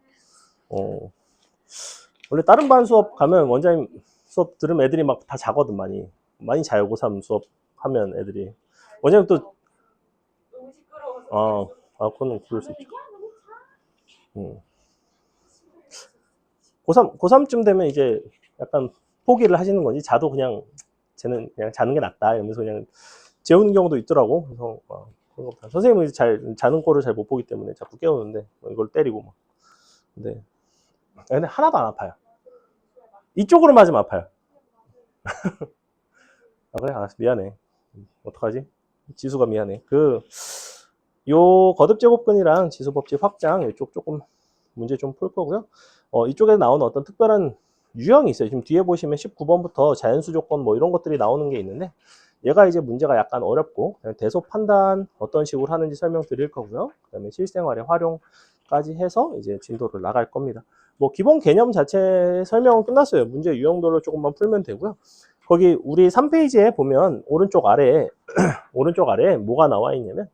어. 원래 다른 반 수업 가면 원장님 수업 들으면 애들이 막 다 자거든 많이 자요. 고3 수업 하면 애들이 원장님 또 그거는 그럴 수 있죠. 고3쯤 되면 이제 약간 포기를 하시는 건지 자도 그냥 쟤는 그냥 자는 게 낫다 이러면서 그냥 재우는 경우도 있더라고. 그래서 그런 거 선생님은 잘 자는 꼴을 잘 못 보기 때문에 자꾸 깨우는데 이걸 때리고 막. 근데 하나도 안 아파요. 이쪽으로 맞으면 아파요. 아 그래? 알았어. 미안해. 어떡하지? 지수가 미안해. 요 거듭제곱근이랑 지수법칙 확장 이쪽 조금 문제 좀 풀 거고요. 이쪽에 나오는 어떤 특별한 유형이 있어요. 지금 뒤에 보시면 19번부터 자연수 조건 뭐 이런 것들이 나오는 게 있는데 얘가 이제 문제가 약간 어렵고 대소 판단 어떤 식으로 하는지 설명드릴 거고요. 그다음에 실생활의 활용까지 해서 이제 진도를 나갈 겁니다. 뭐 기본 개념 자체 설명은 끝났어요. 문제 유형별로 조금만 풀면 되고요. 거기 우리 3페이지에 보면 오른쪽 아래에 뭐가 나와 있냐면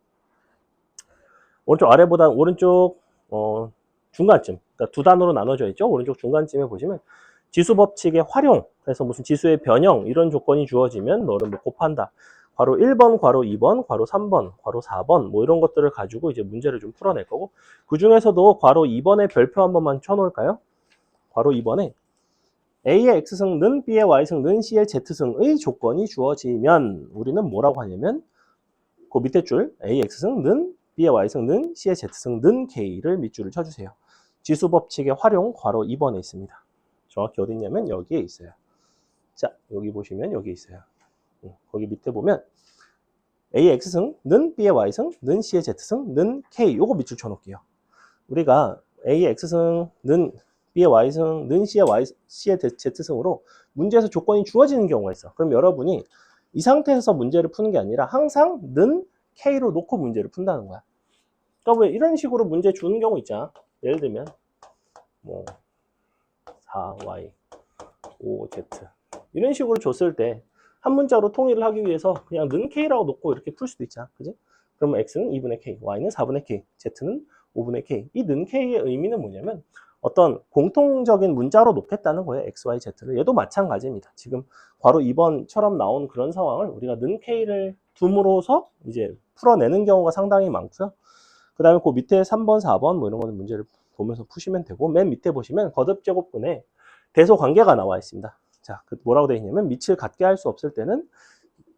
오른쪽 아래보다 오른쪽 중간쯤, 그러니까 두 단어로 나눠져 있죠. 오른쪽 중간쯤에 보시면 지수 법칙의 활용, 그래서 무슨 지수의 변형 이런 조건이 주어지면 너를 뭐 곱한다. 괄호 1번, 괄호 2번, 괄호 3번, 괄호 4번 뭐 이런 것들을 가지고 이제 문제를 좀 풀어낼 거고 그 중에서도 괄호 2번의 별표 한 번만 쳐놓을까요? 괄호 2번에 A의 X승,는 B의 Y승,는 C의 Z승의 조건이 주어지면 우리는 뭐라고 하냐면 그 밑에 줄 A, X승,는 B의 Y승,는 C의 Z승,는 K를 밑줄을 쳐주세요. 지수법칙의 활용 괄호 2번에 있습니다. 정확히 어디 있냐면 여기에 있어요. 자, 여기 보시면 여기 있어요. 거기 밑에 보면 A의 X승,는 B의 Y승,는 C의 Z승,는 K 요거 밑줄 쳐놓을게요. 우리가 A의 X승,는 B의 Y승,는 C의 Z승으로 문제에서 조건이 주어지는 경우가 있어. 그럼 여러분이 이 상태에서 문제를 푸는 게 아니라 항상 는 K로 놓고 문제를 푼다는 거야. 그러니까 왜 이런 식으로 문제 주는 경우 있잖아. 예를 들면 뭐 4Y, 5Z 이런 식으로 줬을 때 한 문자로 통일을 하기 위해서 그냥 는 K라고 놓고 이렇게 풀 수도 있잖아. 그지? 그러면 X는 2분의 K, Y는 4분의 K, Z는 5분의 K. 이 는 K의 의미는 뭐냐면 어떤 공통적인 문자로 놓겠다는 거예요. X, Y, Z를. 얘도 마찬가지입니다. 지금 바로 2번처럼 나온 그런 상황을 우리가 는 K를 둠으로써 이제 풀어내는 경우가 상당히 많고요. 그 다음에 그 밑에 3번, 4번 뭐 이런 거는 문제를 보면서 푸시면 되고 맨 밑에 보시면 거듭제곱근에 대소 관계가 나와 있습니다. 자, 뭐라고 되어 있냐면 밑을 같게 할 수 없을 때는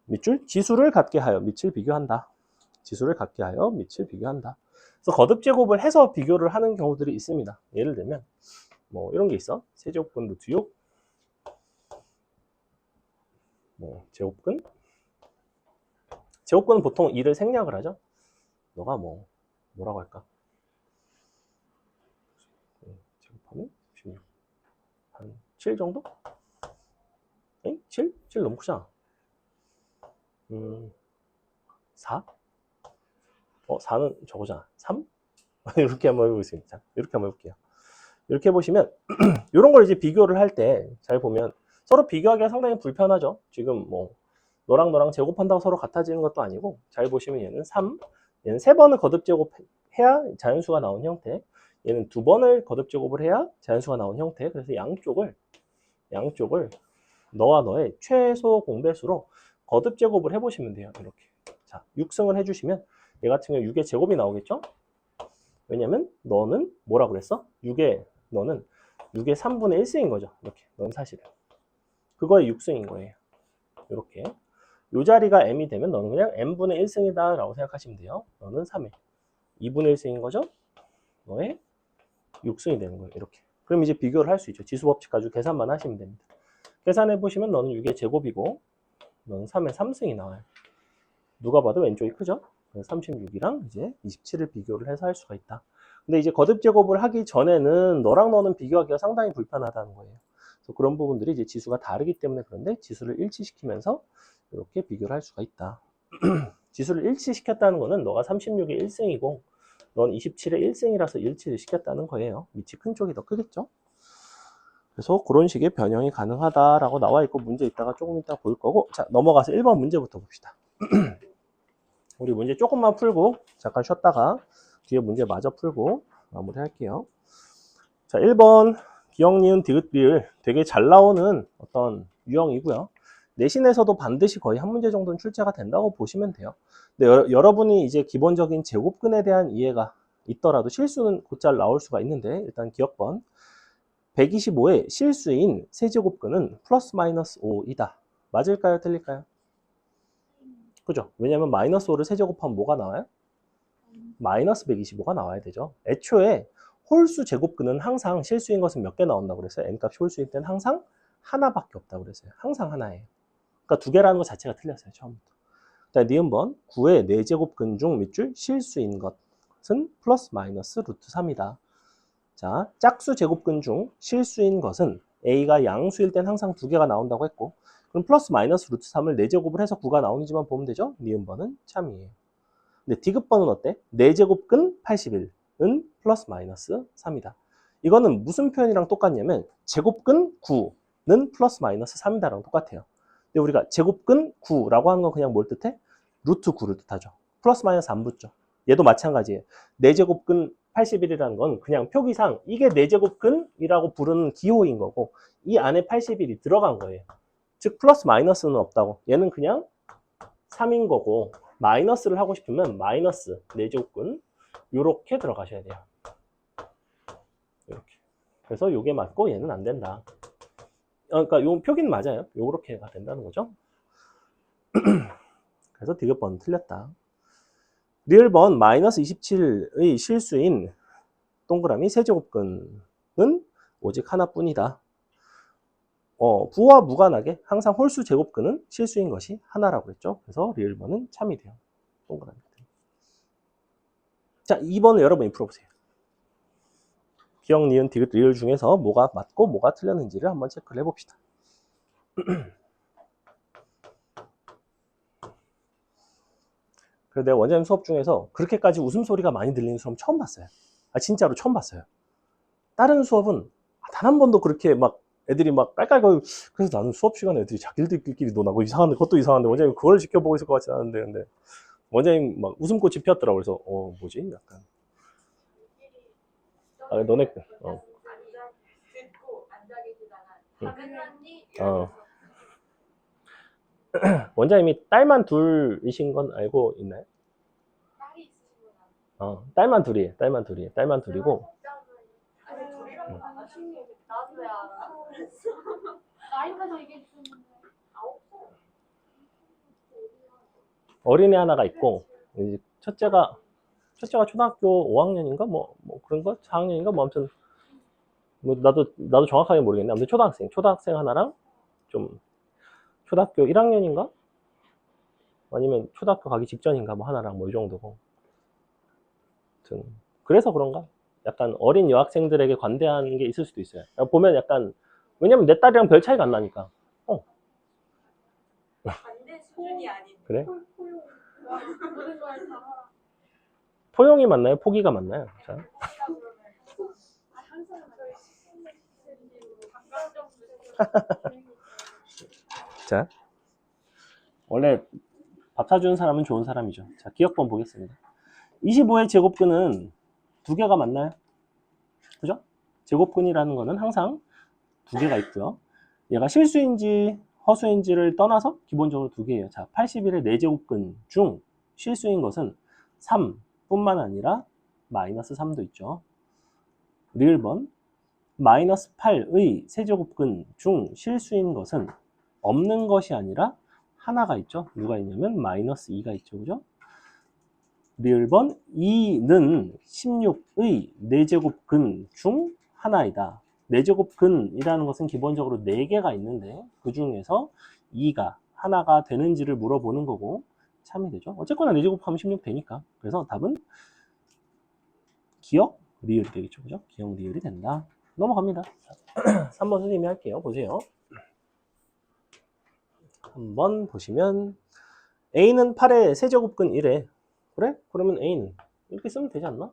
밑줄 지수를 같게 하여 밑을 비교한다. 지수를 같게 하여 밑을 비교한다. 그래서 거듭제곱을 해서 비교를 하는 경우들이 있습니다. 예를 들면 뭐 이런 게 있어. 세제곱근 루트 6 뭐 제곱근은 보통 2를 생략을 하죠. 너가 뭐라고 할까? 제곱하면 16. 한 7 정도? 7? 7 너무 크잖아. 4? 4는 저거잖아. 3? 이렇게 한번 해보겠습니다. 이렇게 한번 해볼게요. 이렇게 해보시면, 이런 걸 이제 비교를 할 때, 잘 보면, 서로 비교하기가 상당히 불편하죠. 지금 너랑 제곱한다고 서로 같아지는 것도 아니고, 잘 보시면 얘는 3, 얘는 3번을 거듭 제곱해야 자연수가 나온 형태, 얘는 2번을 거듭 제곱을 해야 자연수가 나온 형태. 그래서 양쪽을 너와 너의 최소 공배수로 거듭 제곱을 해보시면 돼요. 이렇게. 자, 6승을 해주시면 얘 같은 경우 6의 제곱이 나오겠죠? 왜냐면 너는 뭐라 그랬어? 너는 6의 3분의 1승인 거죠. 이렇게. 넌 사실은. 그거의 6승인 거예요. 이렇게. 이 자리가 m이 되면 너는 그냥 m분의 1승이다 라고 생각하시면 돼요. 너는 3의 2분의 1승인 거죠? 너의 6승이 되는 거예요. 이렇게. 그럼 이제 비교를 할 수 있죠. 지수법칙 가지고 계산만 하시면 됩니다. 계산해 보시면 너는 6의 제곱이고 너는 3의 3승이 나와요. 누가 봐도 왼쪽이 크죠? 36이랑 이제 27을 비교를 해서 할 수가 있다. 근데 이제 거듭 제곱을 하기 전에는 너랑 너는 비교하기가 상당히 불편하다는 거예요. 그래서 그런 부분들이 이제 지수가 다르기 때문에 그런데 지수를 일치시키면서 이렇게 비교를 할 수가 있다. 지수를 일치시켰다는 거는 너가 36의 1승이고 넌 27의 1승이라서 일치를 시켰다는 거예요. 밑이 큰 쪽이 더 크겠죠? 그래서 그런 식의 변형이 가능하다라고 나와 있고 문제 있다가 조금 이따 볼 거고 자 넘어가서 1번 문제부터 봅시다. 우리 문제 조금만 풀고 잠깐 쉬었다가 뒤에 문제 마저 풀고 마무리 할게요. 자 1번 기억, 니은, 디귿, 리을 되게 잘 나오는 어떤 유형이고요. 내신에서도 반드시 거의 한 문제 정도는 출제가 된다고 보시면 돼요. 근데 여러분이 이제 기본적인 제곱근에 대한 이해가 있더라도 실수는 곧잘 나올 수가 있는데 일단 기억번 125의 실수인 세제곱근은 플러스 마이너스 5이다. 맞을까요? 틀릴까요? 그죠? 왜냐면 마이너스 5를 세제곱하면 뭐가 나와요? 마이너스 125가 나와야 되죠. 애초에 홀수 제곱근은 항상 실수인 것은 몇 개 나온다고 그랬어요? n값이 홀수일 때는 항상 하나밖에 없다고 그랬어요. 항상 하나예요. 그러니까 두 개라는 것 자체가 틀렸어요. 처음부터. 자, 니은번 9의 4제곱근 중 밑줄 실수인 것은 플러스 마이너스 루트 3이다. 자, 짝수 제곱근 중 실수인 것은 a가 양수일 땐 항상 두 개가 나온다고 했고 그럼 플러스 마이너스 루트 3을 4제곱을 해서 9가 나오는지만 보면 되죠? 니은번은 참이에요. 근데 디귿번은 어때? 4제곱근 81은 플러스 마이너스 3이다. 이거는 무슨 표현이랑 똑같냐면 제곱근 9는 플러스 마이너스 3이다랑 똑같아요. 근데 우리가 제곱근 9라고 하는 건 그냥 뭘 뜻해? 루트 9를 뜻하죠. 플러스 마이너스 안 붙죠. 얘도 마찬가지예요. 4제곱근 81이라는 건 그냥 표기상 이게 4제곱근이라고 부르는 기호인 거고 이 안에 81이 들어간 거예요. 즉 플러스 마이너스는 없다고. 얘는 그냥 3인 거고 마이너스를 하고 싶으면 마이너스 4제곱근 요렇게 들어가셔야 돼요. 이렇게. 그래서 요게 맞고 얘는 안 된다. 그러니까 요 표기는 맞아요. 요렇게가 된다는 거죠. 그래서 디귿번은 틀렸다. 리을번 마이너스 27의 실수인 동그라미 세제곱근은 오직 하나뿐이다. 부와 무관하게 항상 홀수 제곱근은 실수인 것이 하나라고 했죠. 그래서 리을번은 참이 돼요. 동그라미. 자, 2번을 여러분이 풀어보세요. 기억, 니은, 디귿, 리을 중에서 뭐가 맞고 뭐가 틀렸는지를 한번 체크를 해봅시다. 그래서 내가 원장님 수업 중에서 그렇게까지 웃음소리가 많이 들리는 수업 처음 봤어요. 진짜로 처음 봤어요. 다른 수업은 단 한 번도 그렇게 막 애들이 막 깔깔거리고 그래서 나는 수업 시간에 애들이 자기들끼리 노나고 이상한데 그것도 이상한데 원장님 그걸 지켜보고 있을 것 같지 않은데 근데 원장님 막 웃음꽃이 피었더라고. 그래서 뭐지? 약간 너네 원장님이 딸만 둘이신 건 알고 있나요? 딸만 둘이에요. 딸만 둘이고. 어린애 하나가 있고, 이제 첫째가 초등학교 5학년인가? 뭐 그런 거? 4학년인가? 뭐 아무튼, 뭐 나도 정확하게 모르겠네. 아무튼 초등학생 하나랑 좀 초등학교 1학년인가? 아니면 초등학교 가기 직전인가? 뭐 하나랑 뭐 이 정도고. 아무튼, 그래서 그런가? 약간 어린 여학생들에게 관대한 게 있을 수도 있어요. 보면 약간, 왜냐면 내 딸이랑 별 차이가 안 나니까. 반대 수준이 아닌. 그래? 포용이 맞나요? 포기가 맞나요? 자. 자. 원래 밥 사주는 사람은 좋은 사람이죠. 자, 기억번 보겠습니다. 25의 제곱근은 두 개가 맞나요? 그죠? 제곱근이라는 거는 항상 두 개가 있고요. 얘가 실수인지 허수인지를 떠나서 기본적으로 두 개예요. 자, 81의 4제곱근 중 실수인 것은 3뿐만 아니라 마이너스 3도 있죠. 리을번 마이너스 8의 세제곱근 중 실수인 것은 없는 것이 아니라 하나가 있죠. 누가 있냐면 마이너스 2가 있죠. 그죠? 리을번 2는 16의 4제곱근 중 하나이다. 4제곱근이라는 것은 기본적으로 4개가 있는데 그 중에서 2가 하나가 되는지를 물어보는 거고 참이 되죠. 어쨌거나 4제곱하면 16 되니까. 그래서 답은 기억, 리을이 되겠죠. 그죠? 기억, 리을이 된다. 넘어갑니다. 3번 선생님이 할게요. 보세요. 한번 보시면 A는 8의 세제곱근 1에 그래? 그러면 A는 이렇게 쓰면 되지 않나?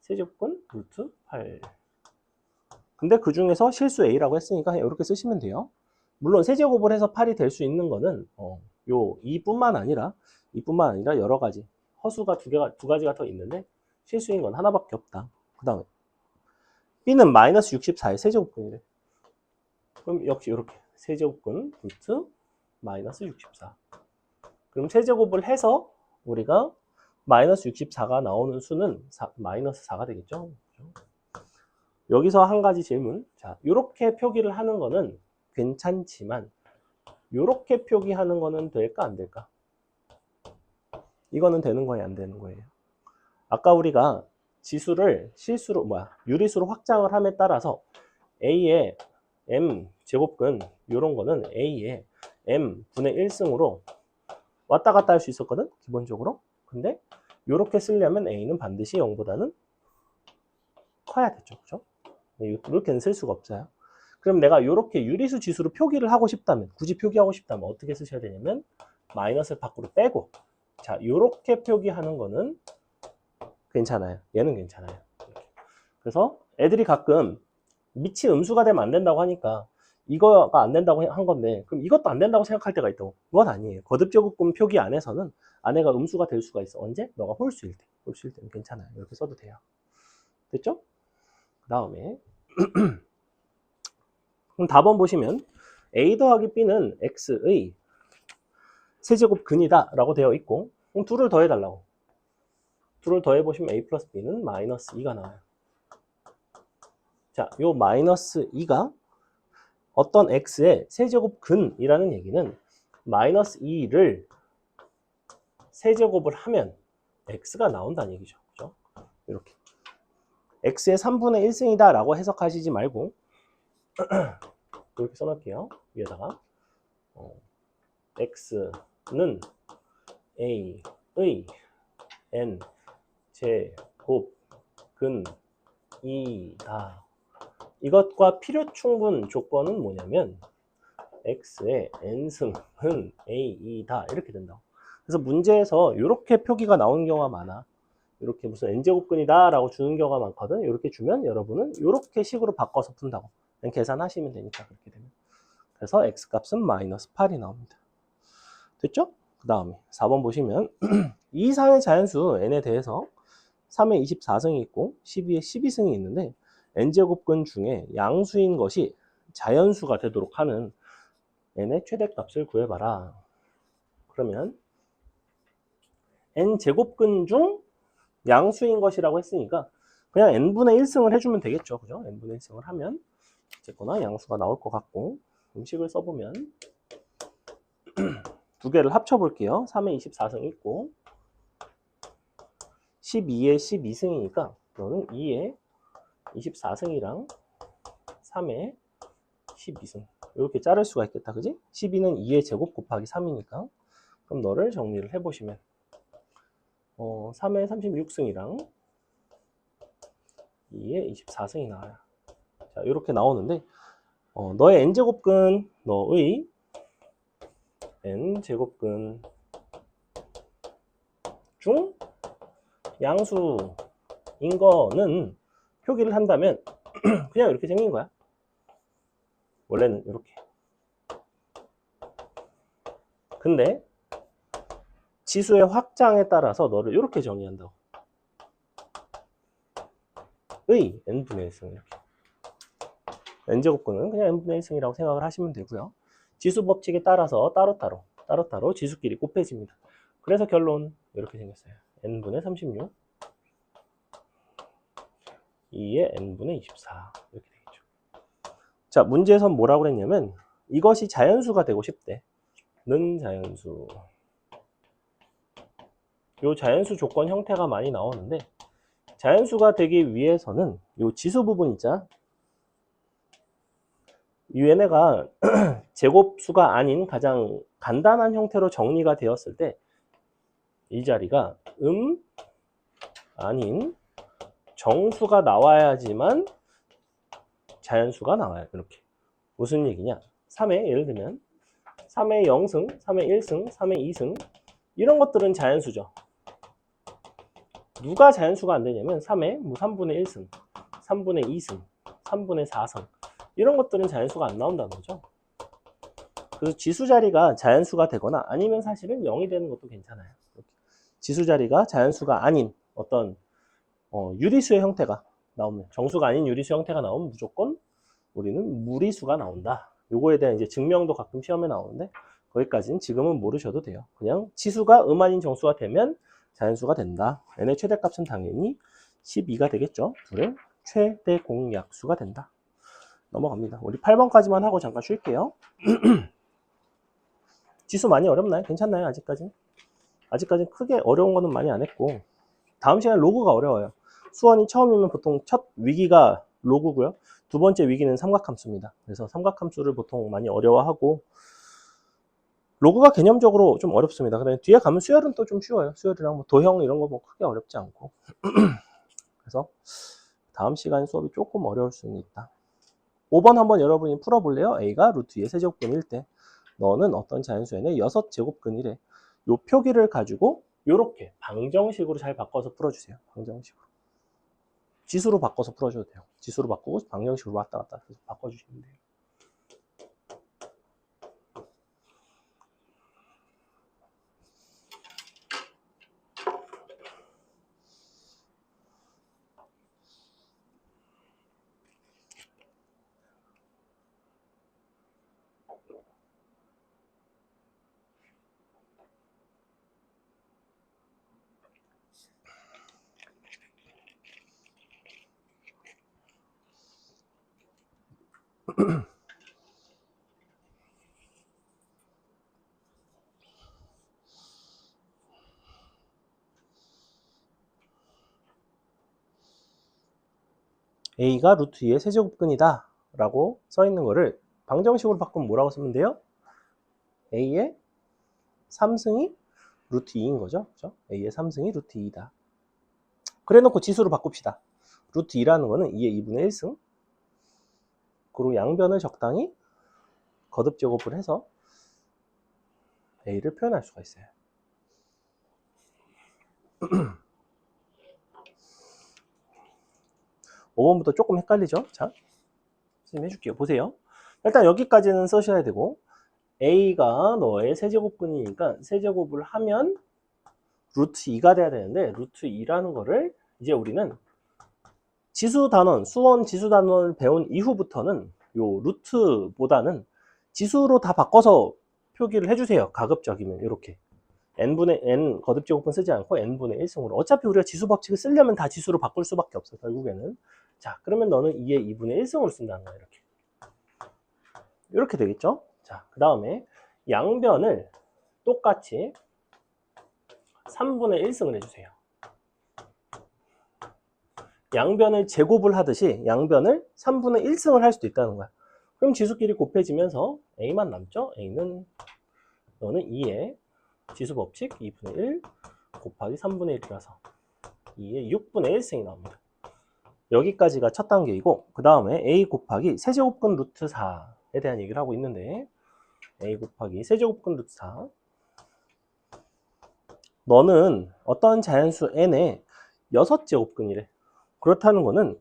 세제곱근 루트 8. 근데 그 중에서 실수 A라고 했으니까 이렇게 쓰시면 돼요. 물론 세제곱을 해서 8이 될 수 있는 거는 요 2뿐만 아니라 여러 가지 허수가 두 가지가 더 있는데 실수인 건 하나밖에 없다. 그 다음에 B는 마이너스 64의 세제곱근이래. 그럼 역시 이렇게 세제곱근 루트 마이너스 64. 그럼 세제곱을 해서 우리가 마이너스 64가 나오는 수는 마이너스 4가 되겠죠. 여기서 한 가지 질문. 자, 이렇게 표기를 하는 거는 괜찮지만 이렇게 표기하는 거는 될까 안 될까? 이거는 되는 거예요, 안 되는 거예요? 아까 우리가 지수를 유리수로 확장을 함에 따라서 A의 M 제곱근 이런 거는 A의 M 분의 1승으로 왔다 갔다 할 수 있었거든, 기본적으로. 근데 이렇게 쓰려면 A는 반드시 0보다는 커야 되죠, 그죠? 이렇게는 쓸 수가 없어요. 그럼 내가 이렇게 유리수 지수로 표기를 하고 싶다면, 굳이 표기하고 싶다면 어떻게 쓰셔야 되냐면 마이너스를 밖으로 빼고, 자, 이렇게 표기하는 거는 괜찮아요. 얘는 괜찮아요. 이렇게. 그래서 애들이 가끔 미치 음수가 되면 안 된다고 하니까 이거가 안 된다고 한 건데, 그럼 이것도 안 된다고 생각할 때가 있다고. 그건 아니에요. 거듭제곱근 표기 안에서는 안에가 음수가 될 수가 있어. 언제? 너가 홀수일 때. 홀수일 때는 괜찮아요. 이렇게 써도 돼요. 됐죠? 그 다음에 그럼 답원 보시면 A 더하기 B는 X의 세제곱근이다 라고 되어 있고, 그럼 둘을 더해달라고. 둘을 더해보시면 A 플러스 B는 마이너스 2가 나와요. 자, 요 마이너스 2가 어떤 X의 세제곱근이라는 얘기는 마이너스 2를 세제곱을 하면 X가 나온다는 얘기죠. 그죠? 이렇게. X의 3분의 1승이다 라고 해석하시지 말고 이렇게 써놓을게요. 위에다가 X는 A의 N 제곱근이다. 이것과 필요 충분 조건은 뭐냐면 X의 N승은 A이다. 이렇게 된다고. 그래서 문제에서 이렇게 표기가 나오는 경우가 많아. 이렇게 무슨 N제곱근이다 라고 주는 경우가 많거든. 이렇게 주면 여러분은 이렇게 식으로 바꿔서 푼다고. 그냥 계산하시면 되니까 그렇게 되면. 그래서 X값은 마이너스 8이 나옵니다. 됐죠? 그 다음에 4번 보시면 이 이상의 자연수 N에 대해서 3에 24승이 있고 12에 12승이 있는데 N제곱근 중에 양수인 것이 자연수가 되도록 하는 N의 최대값을 구해봐라. 그러면 N제곱근 중 양수인 것이라고 했으니까 그냥 N분의 1승을 해주면 되겠죠. 그죠? N분의 1승을 하면 어쨌거나 양수가 나올 것 같고, 식을 써보면 두 개를 합쳐볼게요. 3에 24승이 있고 12에 12승이니까 너는 2에 24승이랑 3에 12승 이렇게 자를 수가 있겠다. 그지? 12는 2의 제곱 곱하기 3이니까 그럼 너를 정리를 해보시면 3에 36승이랑 2에 24승이 나와요. 자, 이렇게 나오는데 너의 n제곱근, 너의 n제곱근 중 양수인 거는 표기를 한다면 그냥 이렇게 생긴 거야. 원래는 이렇게. 근데 지수의 확장에 따라서 너를 이렇게 정의한다고. 의 n분의 1승 이렇게. n제곱근은 그냥 n분의 1승이라고 생각을 하시면 되고요. 지수 법칙에 따라서 따로따로 지수끼리 곱해집니다. 그래서 결론 이렇게 생겼어요. n분의 36 2의 n분의 24 이렇게 되겠죠. 자, 문제에선 뭐라고 그랬냐면 이것이 자연수가 되고 싶대. 는 자연수. 요 자연수 조건 형태가 많이 나오는데 자연수가 되기 위해서는 요 지수 부분 있잖아. 얘네가 제곱수가 아닌 가장 간단한 형태로 정리가 되었을 때 이 자리가 아닌 정수가 나와야지만 자연수가 나와요. 이렇게. 무슨 얘기냐? 3에 예를 들면 3에 0승, 3에 1승, 3에 2승 이런 것들은 자연수죠. 누가 자연수가 안 되냐면 3에 뭐 3분의 1승, 3분의 2승, 3분의 4성. 이런 것들은 자연수가 안 나온다는 거죠. 그래서 지수 자리가 자연수가 되거나 아니면 사실은 0이 되는 것도 괜찮아요. 지수 자리가 자연수가 아닌 어떤 유리수의 형태가 나오면, 정수가 아닌 유리수 형태가 나오면 무조건 우리는 무리수가 나온다. 요거에 대한 이제 증명도 가끔 시험에 나오는데 거기까지는 지금은 모르셔도 돼요. 그냥 지수가 아닌 정수가 되면 자연수가 된다. n의 최대값은 당연히 12가 되겠죠. 둘의 최대 공약수가 된다. 넘어갑니다. 우리 8번까지만 하고 잠깐 쉴게요. 지수 많이 어렵나요? 괜찮나요? 아직까지는 크게 어려운 거는 많이 안 했고, 다음 시간에 로그가 어려워요. 수원이 처음이면 보통 첫 위기가 로그고요. 두 번째 위기는 삼각함수입니다. 그래서 삼각함수를 보통 많이 어려워하고, 로그가 개념적으로 좀 어렵습니다. 그다음에 뒤에 가면 수열은 또 좀 쉬워요. 수열이랑 뭐 도형 이런 거 뭐 크게 어렵지 않고. 그래서 다음 시간 수업이 조금 어려울 수는 있다. 5번 한번 여러분이 풀어볼래요? A가 루트 2의 세제곱근일 때 너는 어떤 자연수에는 6제곱근이래. 요 표기를 가지고 요렇게 방정식으로 잘 바꿔서 풀어주세요. 방정식으로. 지수로 바꿔서 풀어줘도 돼요. 지수로 바꾸고 방정식으로 왔다 갔다 해서 바꿔주시면 돼요. A가 루트 2의 세제곱근이다 라고 써 있는 거를 방정식으로 바꾸면 뭐라고 쓰면 돼요? A의 3승이 루트 2인 거죠. 그죠? A의 3승이 루트 2다. 그래 놓고 지수로 바꿉시다. 루트 2라는 거는 2의 2분의 1승. 그리고 양변을 적당히 거듭 제곱을 해서 A를 표현할 수가 있어요. 5번부터 조금 헷갈리죠? 자, 선생님 해줄게요. 보세요. 일단 여기까지는 쓰셔야 되고, A가 너의 세제곱근이니까 세제곱을 하면 루트 2가 돼야 되는데, 루트 2라는 거를 이제 우리는 지수 단원, 수원 지수 단원을 배운 이후부터는 요 루트보다는 지수로 다 바꿔서 표기를 해주세요. 가급적이면 이렇게 n분의 n 거듭제곱은 쓰지 않고 n분의 1승으로. 어차피 우리가 지수 법칙을 쓰려면 다 지수로 바꿀 수밖에 없어 결국에는. 자, 그러면 너는 2의 2분의 1승으로 쓴다는 거야. 이렇게 되겠죠. 자, 그 다음에 양변을 똑같이 3분의 1승을 해주세요. 양변을 제곱을 하듯이 양변을 3분의 1승을 할 수도 있다는 거야. 그럼 지수끼리 곱해지면서 A만 남죠? A는 너는 2의 지수 법칙 2분의 1 곱하기 3분의 1이라서 2의 6분의 1승이 나옵니다. 여기까지가 첫 단계이고, 그 다음에 A 곱하기 세제곱근 루트 4에 대한 얘기를 하고 있는데, A 곱하기 세제곱근 루트 4. 너는 어떤 자연수 n의 6제곱근이래. 그렇다는 거는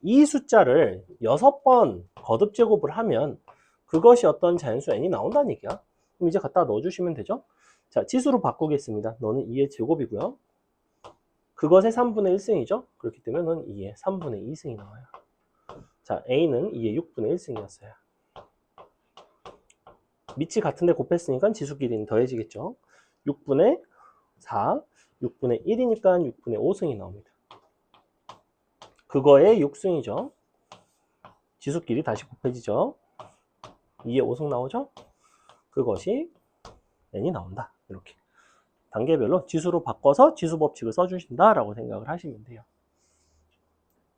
이 숫자를 6번 거듭 제곱을 하면 그것이 어떤 자연수 n이 나온다는 얘기야. 그럼 이제 갖다 넣어주시면 되죠. 자, 지수로 바꾸겠습니다. 너는 2의 제곱이고요. 그것의 3분의 1승이죠. 그렇기 때문에 너는 2의 3분의 2승이 나와요. 자, A는 2의 6분의 1승이었어요. 밑이 같은데 곱했으니까 지수끼리는 더해지겠죠. 6분의 4, 6분의 1이니까 6분의 5승이 나옵니다. 그거의 6승이죠. 지수끼리 다시 곱해지죠. 2의 5승 나오죠. 그것이 n이 나온다. 이렇게 단계별로 지수로 바꿔서 지수 법칙을 써주신다라고 생각을 하시면 돼요.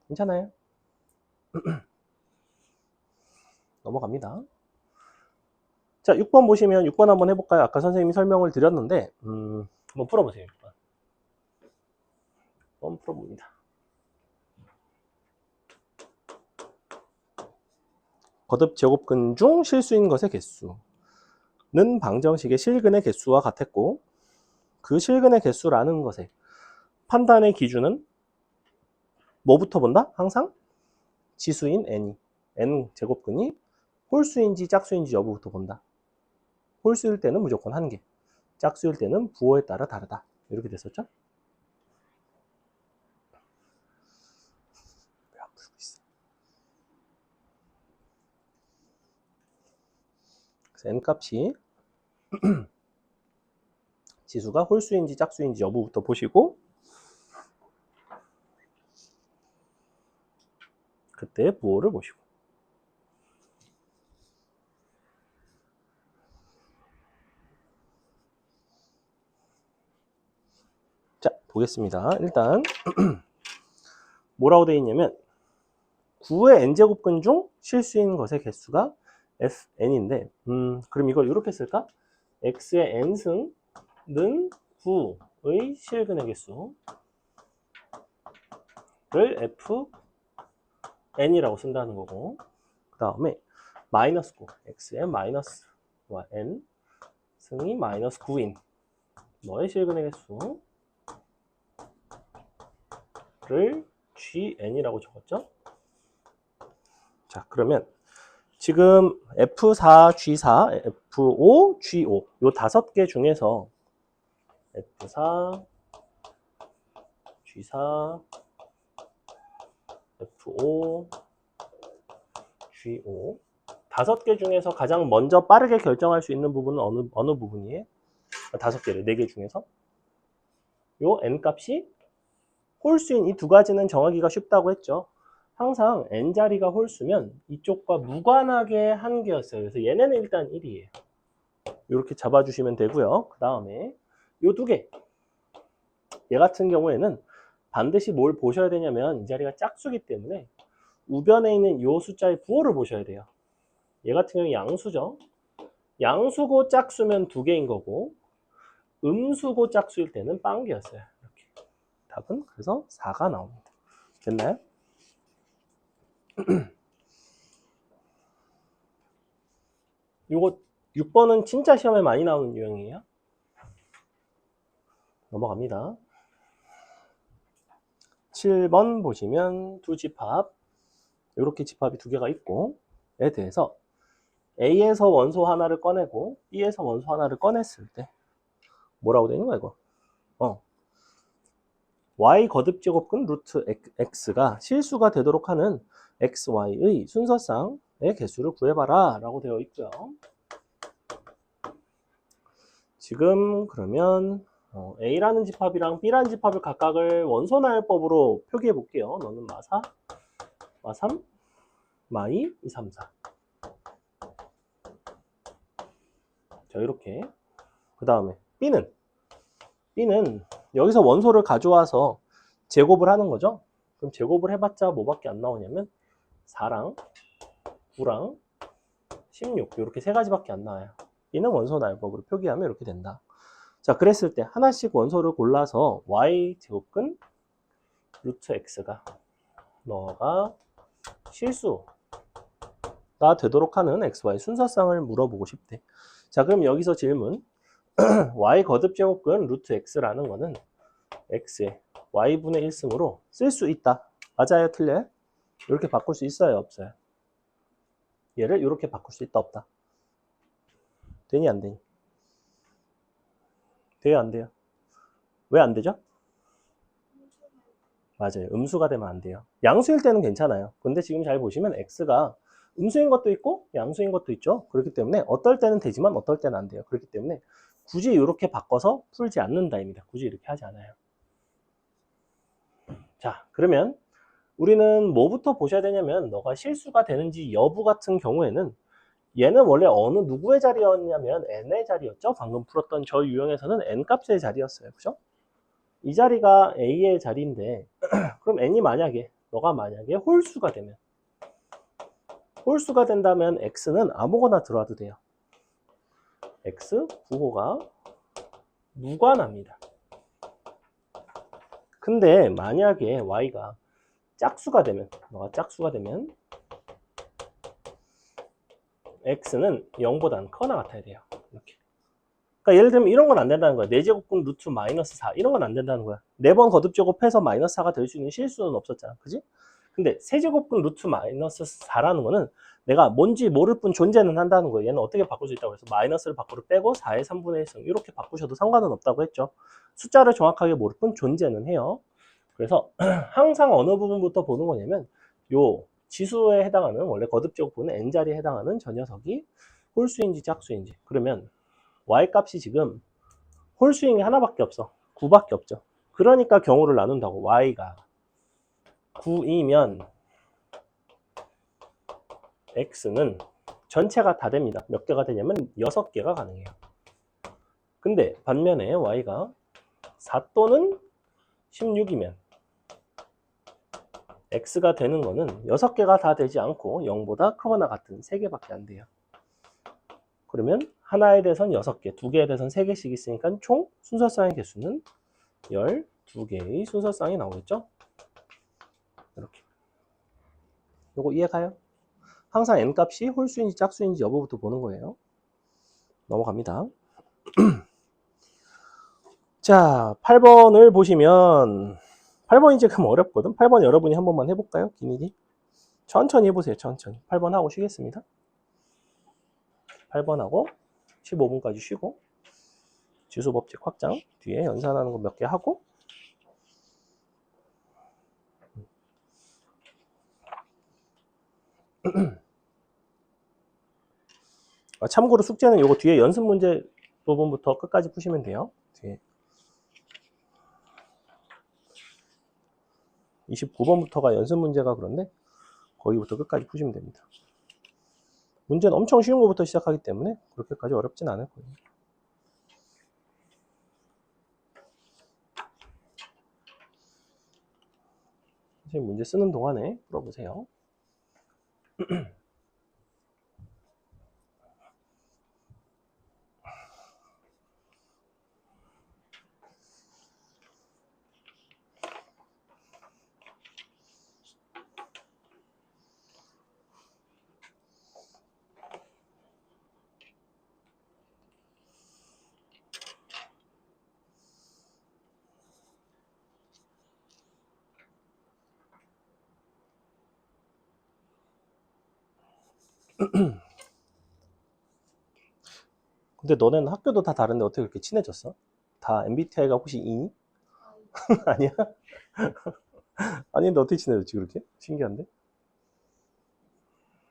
괜찮아요? 넘어갑니다. 자, 6번 보시면 6번 한번 해볼까요? 아까 선생님이 설명을 드렸는데 한번 풀어보세요. 6번. 한번 풀어봅니다. 거듭 제곱근 중 실수인 것의 개수는 방정식의 실근의 개수와 같았고, 그 실근의 개수라는 것의 판단의 기준은 뭐부터 본다? 항상 지수인 n 제곱근이 홀수인지 짝수인지 여부부터 본다. 홀수일 때는 무조건 1개, 짝수일 때는 부호에 따라 다르다. 이렇게 됐었죠? 왜 안 풀고 있어? 그래서 n 값이 지수가 홀수인지 짝수인지 여부부터 보시고 그때 부호를 보시고. 자, 보겠습니다. 일단 뭐라고 되어 있냐면 9의 n제곱근 중 실수인 것의 개수가 fn인데 그럼 이걸 이렇게 쓸까? x의 n승 는 9의 실근의 개수를 fn이라고 쓴다는 거고, 그 다음에 마이너스 9, x의 마이너스 n 승이 마이너스 9인 너의 실근의 개수를 gn이라고 적었죠? 자, 그러면 지금 F4, G4, F5, G5 요 5개 중에서 F4, G4, F5, G5 5개 중에서 가장 먼저 빠르게 결정할 수 있는 부분은 어느 부분이에요? 5개를 4개 중에서 요 n 값이 홀수인 이 두 가지는 정하기가 쉽다고 했죠. 항상 n자리가 홀수면 이쪽과 무관하게 한 개였어요. 그래서 얘네는 일단 1이에요. 이렇게 잡아주시면 되고요. 그 다음에 요 2개 얘 같은 경우에는 반드시 뭘 보셔야 되냐면 이 자리가 짝수기 때문에 우변에 있는 요 숫자의 부호를 보셔야 돼요. 얘 같은 경우는 양수죠. 양수고 짝수면 2개인 거고 음수고 짝수일 때는 빵개였어요. 이렇게. 답은 그래서 4가 나옵니다. 됐나요? 요거 6번은 진짜 시험에 많이 나오는 유형이에요. 넘어갑니다. 7번 보시면 두 집합, 이렇게 집합이 2개가 있고 에 대해서 A에서 원소 하나를 꺼내고 B에서 원소 하나를 꺼냈을 때 뭐라고 되는 거야 이거? y 거듭제곱근 루트 x가 실수가 되도록 하는 xy의 순서쌍의 개수를 구해봐라 라고 되어 있고요. 지금 그러면 A라는 집합이랑 B라는 집합을 각각을 원소나열법으로 표기해 볼게요. 너는 마4, 마3, 마2, 2, 3, 4. 자, 이렇게. 그 다음에 B는 여기서 원소를 가져와서 제곱을 하는 거죠. 그럼 제곱을 해봤자 뭐밖에 안 나오냐면 4랑 9랑 16 이렇게 3가지밖에 안 나와요. B는 원소나열법으로 표기하면 이렇게 된다. 자, 그랬을 때 하나씩 원소를 골라서 y 제곱근 루트 x가 너가 실수가 되도록 하는 xy 순서쌍을 물어보고 싶대. 자, 그럼 여기서 질문 y 거듭제곱근 루트 x라는 거는 x의 y분의 1승으로 쓸 수 있다. 맞아요? 틀려요? 이렇게 바꿀 수 있어요? 없어요? 얘를 이렇게 바꿀 수 있다? 없다? 되니 안 되니? 돼요? 안 돼요? 왜 안 되죠? 맞아요. 음수가 되면 안 돼요. 양수일 때는 괜찮아요. 근데 지금 잘 보시면 x가 음수인 것도 있고 양수인 것도 있죠. 그렇기 때문에 어떨 때는 되지만 어떨 때는 안 돼요. 그렇기 때문에 굳이 이렇게 바꿔서 풀지 않는다입니다. 굳이 이렇게 하지 않아요. 자, 그러면 우리는 뭐부터 보셔야 되냐면 너가 실수가 되는지 여부 같은 경우에는 얘는 원래 어느 누구의 자리였냐면 n의 자리였죠. 방금 풀었던 저 유형에서는 n 값의 자리였어요. 그죠? 이 자리가 a의 자리인데 그럼 n이 너가 만약에 홀수가 된다면 x는 아무거나 들어와도 돼요. x 부호가 무관합니다. 근데 만약에 y가 너가 짝수가 되면 x는 0보다는 커나 같아야 돼요. 이렇게. 그러니까 예를 들면 이런 건 안 된다는 거야. 4제곱근 루트 마이너스 4 이런 건 안 된다는 거야. 4번 거듭제곱해서 마이너스 4가 될 수 있는 실수는 없었잖아. 그지? 근데 세제곱근 루트 마이너스 4라는 거는 내가 뭔지 모를 뿐 존재는 한다는 거예요. 얘는 어떻게 바꿀 수 있다고 해서 마이너스를 밖으로 빼고 4의 3분의 1승 이렇게 바꾸셔도 상관은 없다고 했죠. 숫자를 정확하게 모를 뿐 존재는 해요. 그래서 항상 어느 부분부터 보는 거냐면 요 지수에 해당하는 원래 거듭제곱근은 n자리에 해당하는 저 녀석이 홀수인지 짝수인지. 그러면 y 값이 지금 홀수인 게 하나밖에 없어. 9밖에 없죠. 그러니까 경우를 나눈다고. y가 9이면 x는 전체가 다 됩니다. 몇 개가 되냐면 6개가 가능해요. 근데 반면에 y가 4 또는 16이면 x가 되는 거는 6개가 다 되지 않고 0보다 크거나 같은 3개밖에 안 돼요. 그러면 하나에 대해서는 6개, 2개에 대해서는 3개씩 있으니까 총 순서쌍의 개수는 12개의 순서쌍이 나오겠죠? 이렇게. 요거 이해가요? 항상 n값이 홀수인지 짝수인지 여부부터 보는 거예요. 넘어갑니다. 자, 8번을 보시면 8번이 지금 어렵거든. 8번 여러분이 한 번만 해볼까요? 기니디? 천천히 해보세요. 천천히. 8번 하고 쉬겠습니다. 8번 하고 15분까지 쉬고 지수법칙 확장 뒤에 연산하는 거 몇 개 하고 참고로 숙제는 요거 뒤에 연습 문제 부분부터 끝까지 푸시면 돼요. 뒤에 29번부터가 연습 문제가 그런데 거기부터 끝까지 푸시면 됩니다. 문제는 엄청 쉬운 것부터 시작하기 때문에 그렇게까지 어렵진 않을 거예요. 선생님 문제 쓰는 동안에 풀어보세요. 근데 너네는 학교도 다 다른데 어떻게 그렇게 친해졌어? 다 MBTI가 혹시 E니? 아니야? 아닌데 어떻게 친해졌지 그렇게? 신기한데?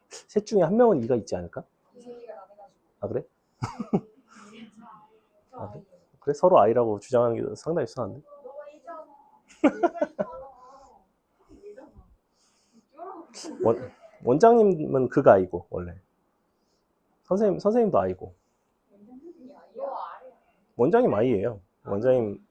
셋 중에 한 명은 E가 있지 않을까? 아 그래? 아, 그래? 그래? 서로 I라고 주장하는 게 상당히 이상한데? 원장님은 그가 I고 원래 선생님도 I고 원장님 I예요. 원장님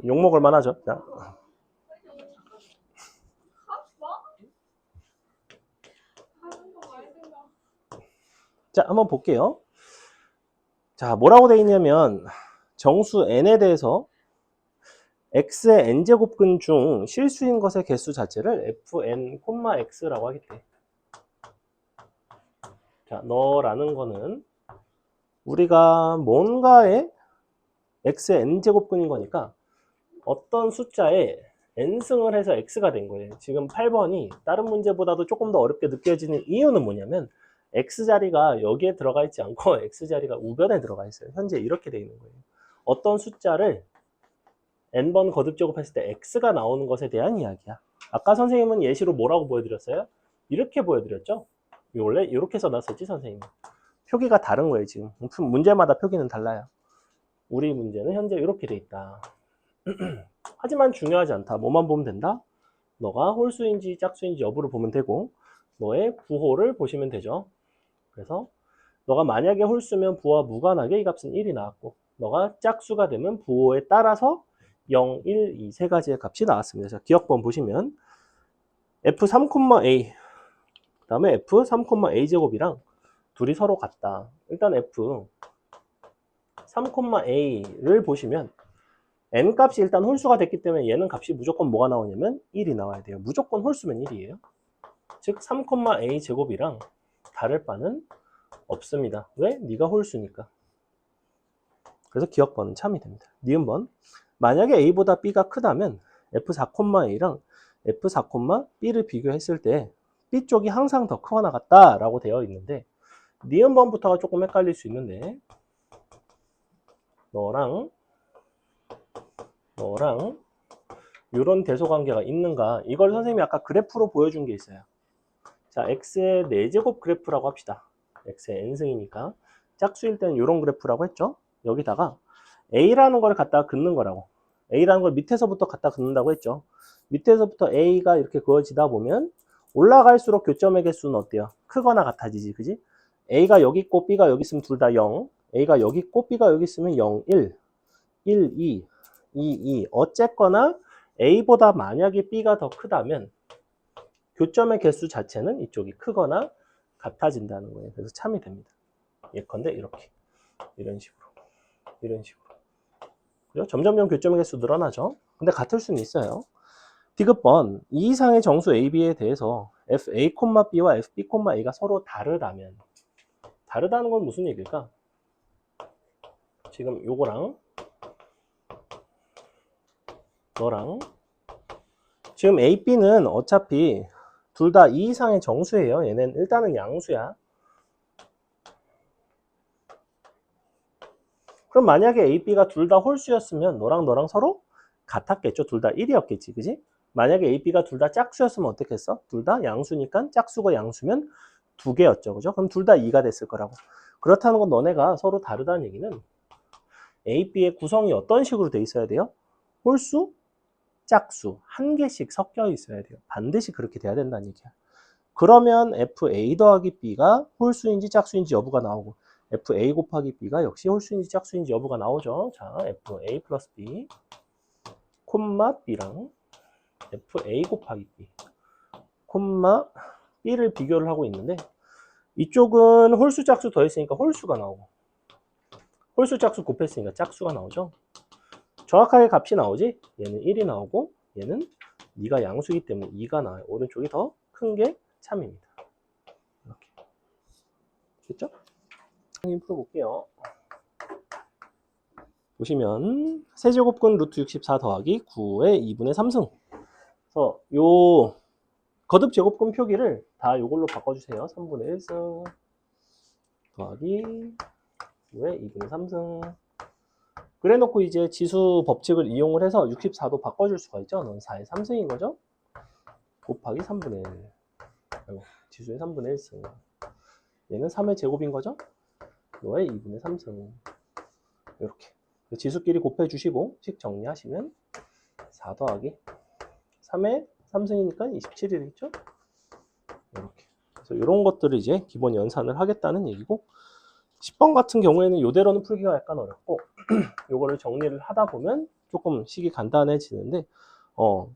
욕 먹을 만하죠. 자, 한번 볼게요. 자, 뭐라고 돼 있냐면 정수 n에 대해서 x의 n제곱근 중 실수인 것의 개수 자체를 fn, x라고 하겠대. 자, 너라는 거는 우리가 뭔가의 x의 n제곱근인 거니까 어떤 숫자에 n승을 해서 x가 된 거예요. 지금 8번이 다른 문제보다도 조금 더 어렵게 느껴지는 이유는 뭐냐면 x자리가 여기에 들어가 있지 않고 x자리가 우변에 들어가 있어요. 현재 이렇게 돼 있는 거예요. 어떤 숫자를 n번 거듭제곱했을 때 x가 나오는 것에 대한 이야기야. 아까 선생님은 예시로 뭐라고 보여드렸어요? 이렇게 보여드렸죠? 원래 이렇게 써놨었지 선생님. 표기가 다른 거예요 지금. 문제마다 표기는 달라요. 우리 문제는 현재 이렇게 돼 있다. 하지만 중요하지 않다. 뭐만 보면 된다? 너가 홀수인지 짝수인지 여부를 보면 되고 너의 부호를 보시면 되죠. 그래서 너가 만약에 홀수면 부호와 무관하게 이 값은 1이 나왔고 너가 짝수가 되면 부호에 따라서 0, 1, 2 세 가지의 값이 나왔습니다. 자, 기억번 보시면 f3,a 그 다음에 f3,a 제곱이랑 둘이 서로 같다. 일단 f3,a를 보시면 n 값이 일단 홀수가 됐기 때문에 얘는 값이 무조건 뭐가 나오냐면 1이 나와야 돼요. 무조건 홀수면 1이에요. 즉 3, a 제곱이랑 다를 바는 없습니다. 왜? 네가 홀수니까. 그래서 기억번은 참이 됩니다. 니은번. 만약에 a보다 b가 크다면 f4,a랑 f4,b를 비교했을 때 b 쪽이 항상 더 크거나 같다라고 되어 있는데 니은번부터가 조금 헷갈릴 수 있는데 너랑 이런 대소관계가 있는가? 이걸 선생님이 아까 그래프로 보여준 게 있어요. 자, x의 4제곱 그래프라고 합시다. x의 n승이니까 짝수일 때는 이런 그래프라고 했죠. 여기다가 a라는 걸 갖다가 긋는 거라고. a라는 걸 밑에서부터 갖다 긋는다고 했죠. 밑에서부터 a가 이렇게 그어지다 보면 올라갈수록 교점의 개수는 어때요? 크거나 같아지지, 그지? a가 여기 있고 b가 여기 있으면 둘 다 0, a가 여기 있고 b가 여기 있으면 0, 1, 1, 2, 2, 2. 어쨌거나 a보다 만약에 b가 더 크다면 교점의 개수 자체는 이쪽이 크거나 같아진다는 거예요. 그래서 참이 됩니다. 예컨대 이렇게, 이런 식으로. 그죠? 점점점 교점의 개수 늘어나죠. 근데 같을 수는 있어요. 디귿번, 이 이상의 정수 AB에 대해서 FA,B와 FB,A가 서로 다르다면, 다르다는 건 무슨 얘기일까? 지금 요거랑 너랑 지금 A, B는 어차피 둘 다 2 이상의 정수예요. 얘는 일단은 양수야. 그럼 만약에 A, B가 둘 다 홀수였으면 너랑 서로 같았겠죠. 둘 다 1이었겠지. 그지? 만약에 A, B가 둘 다 짝수였으면 어떻겠어? 둘 다 양수니까 짝수가 양수면 2개였죠. 그죠? 그럼 둘 다 2가 됐을 거라고. 그렇다는 건 너네가 서로 다르다는 얘기는 A, B의 구성이 어떤 식으로 돼 있어야 돼요? 홀수, 짝수 한 개씩 섞여 있어야 돼요. 반드시 그렇게 돼야 된다는 얘기야. 그러면 FA 더하기 B가 홀수인지 짝수인지 여부가 나오고 FA 곱하기 B가 역시 홀수인지 짝수인지 여부가 나오죠. 자, FA 플러스 B, 콤마 B랑 FA 곱하기 B, 콤마 B를 비교를 하고 있는데 이쪽은 홀수 짝수 더했으니까 홀수가 나오고 홀수 짝수 곱했으니까 짝수가 나오죠. 정확하게 값이 나오지? 얘는 1이 나오고 얘는 네가 양수이기 때문에 2가 나와요. 오른쪽이 더 큰 게 참입니다. 이렇게. 됐죠? 풀어볼게요. 보시면 세제곱근 루트 64 더하기 9의 2분의 3승. 그래서 요 거듭 제곱근 표기를 다 요걸로 바꿔주세요. 3분의 1승 더하기 9의 2분의 3승. 그래 놓고 이제 지수 법칙을 이용을 해서 64도 바꿔줄 수가 있죠. 넌 4의 3승인 거죠? 곱하기 3분의 1. 아이고, 지수의 3분의 1승. 얘는 3의 제곱인 거죠? 너의 2분의 3승. 이렇게. 지수끼리 곱해주시고 식 정리하시면 4 더하기 3의 3승이니까 27이 되겠죠? 이렇게. 그래서 이런 것들을 이제 기본 연산을 하겠다는 얘기고 10번 같은 경우에는 이대로는 풀기가 약간 어렵고 요거를 정리를 하다 보면 조금 식이 간단해지는데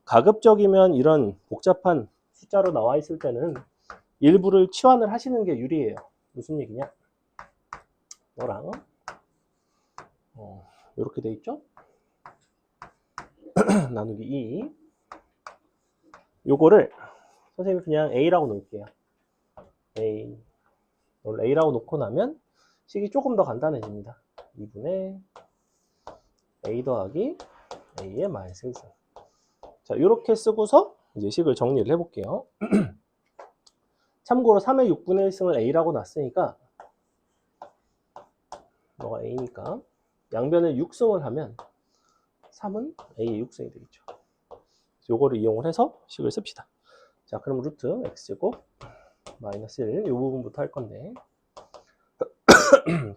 가급적이면 이런 복잡한 숫자로 나와 있을 때는 일부를 치환을 하시는 게 유리해요. 무슨 얘기냐? 너랑 이렇게 돼 있죠? 나누기 2. 요거를 선생님이 그냥 A라고 놓을게요. A. 이걸 A라고 놓고 나면 식이 조금 더 간단해집니다. 2분의 A 더하기 A의 마이너스 1승. 자, 이렇게 쓰고서 이제 식을 정리를 해볼게요. 참고로 3의 6분의 1승을 A라고 놨으니까 너가 A니까 양변을 6승을 하면 3은 A의 6승이 되겠죠. 요거를 이용을 해서 식을 씁시다. 자, 그럼 루트 x제곱 마이너스 1 이 부분부터 할 건데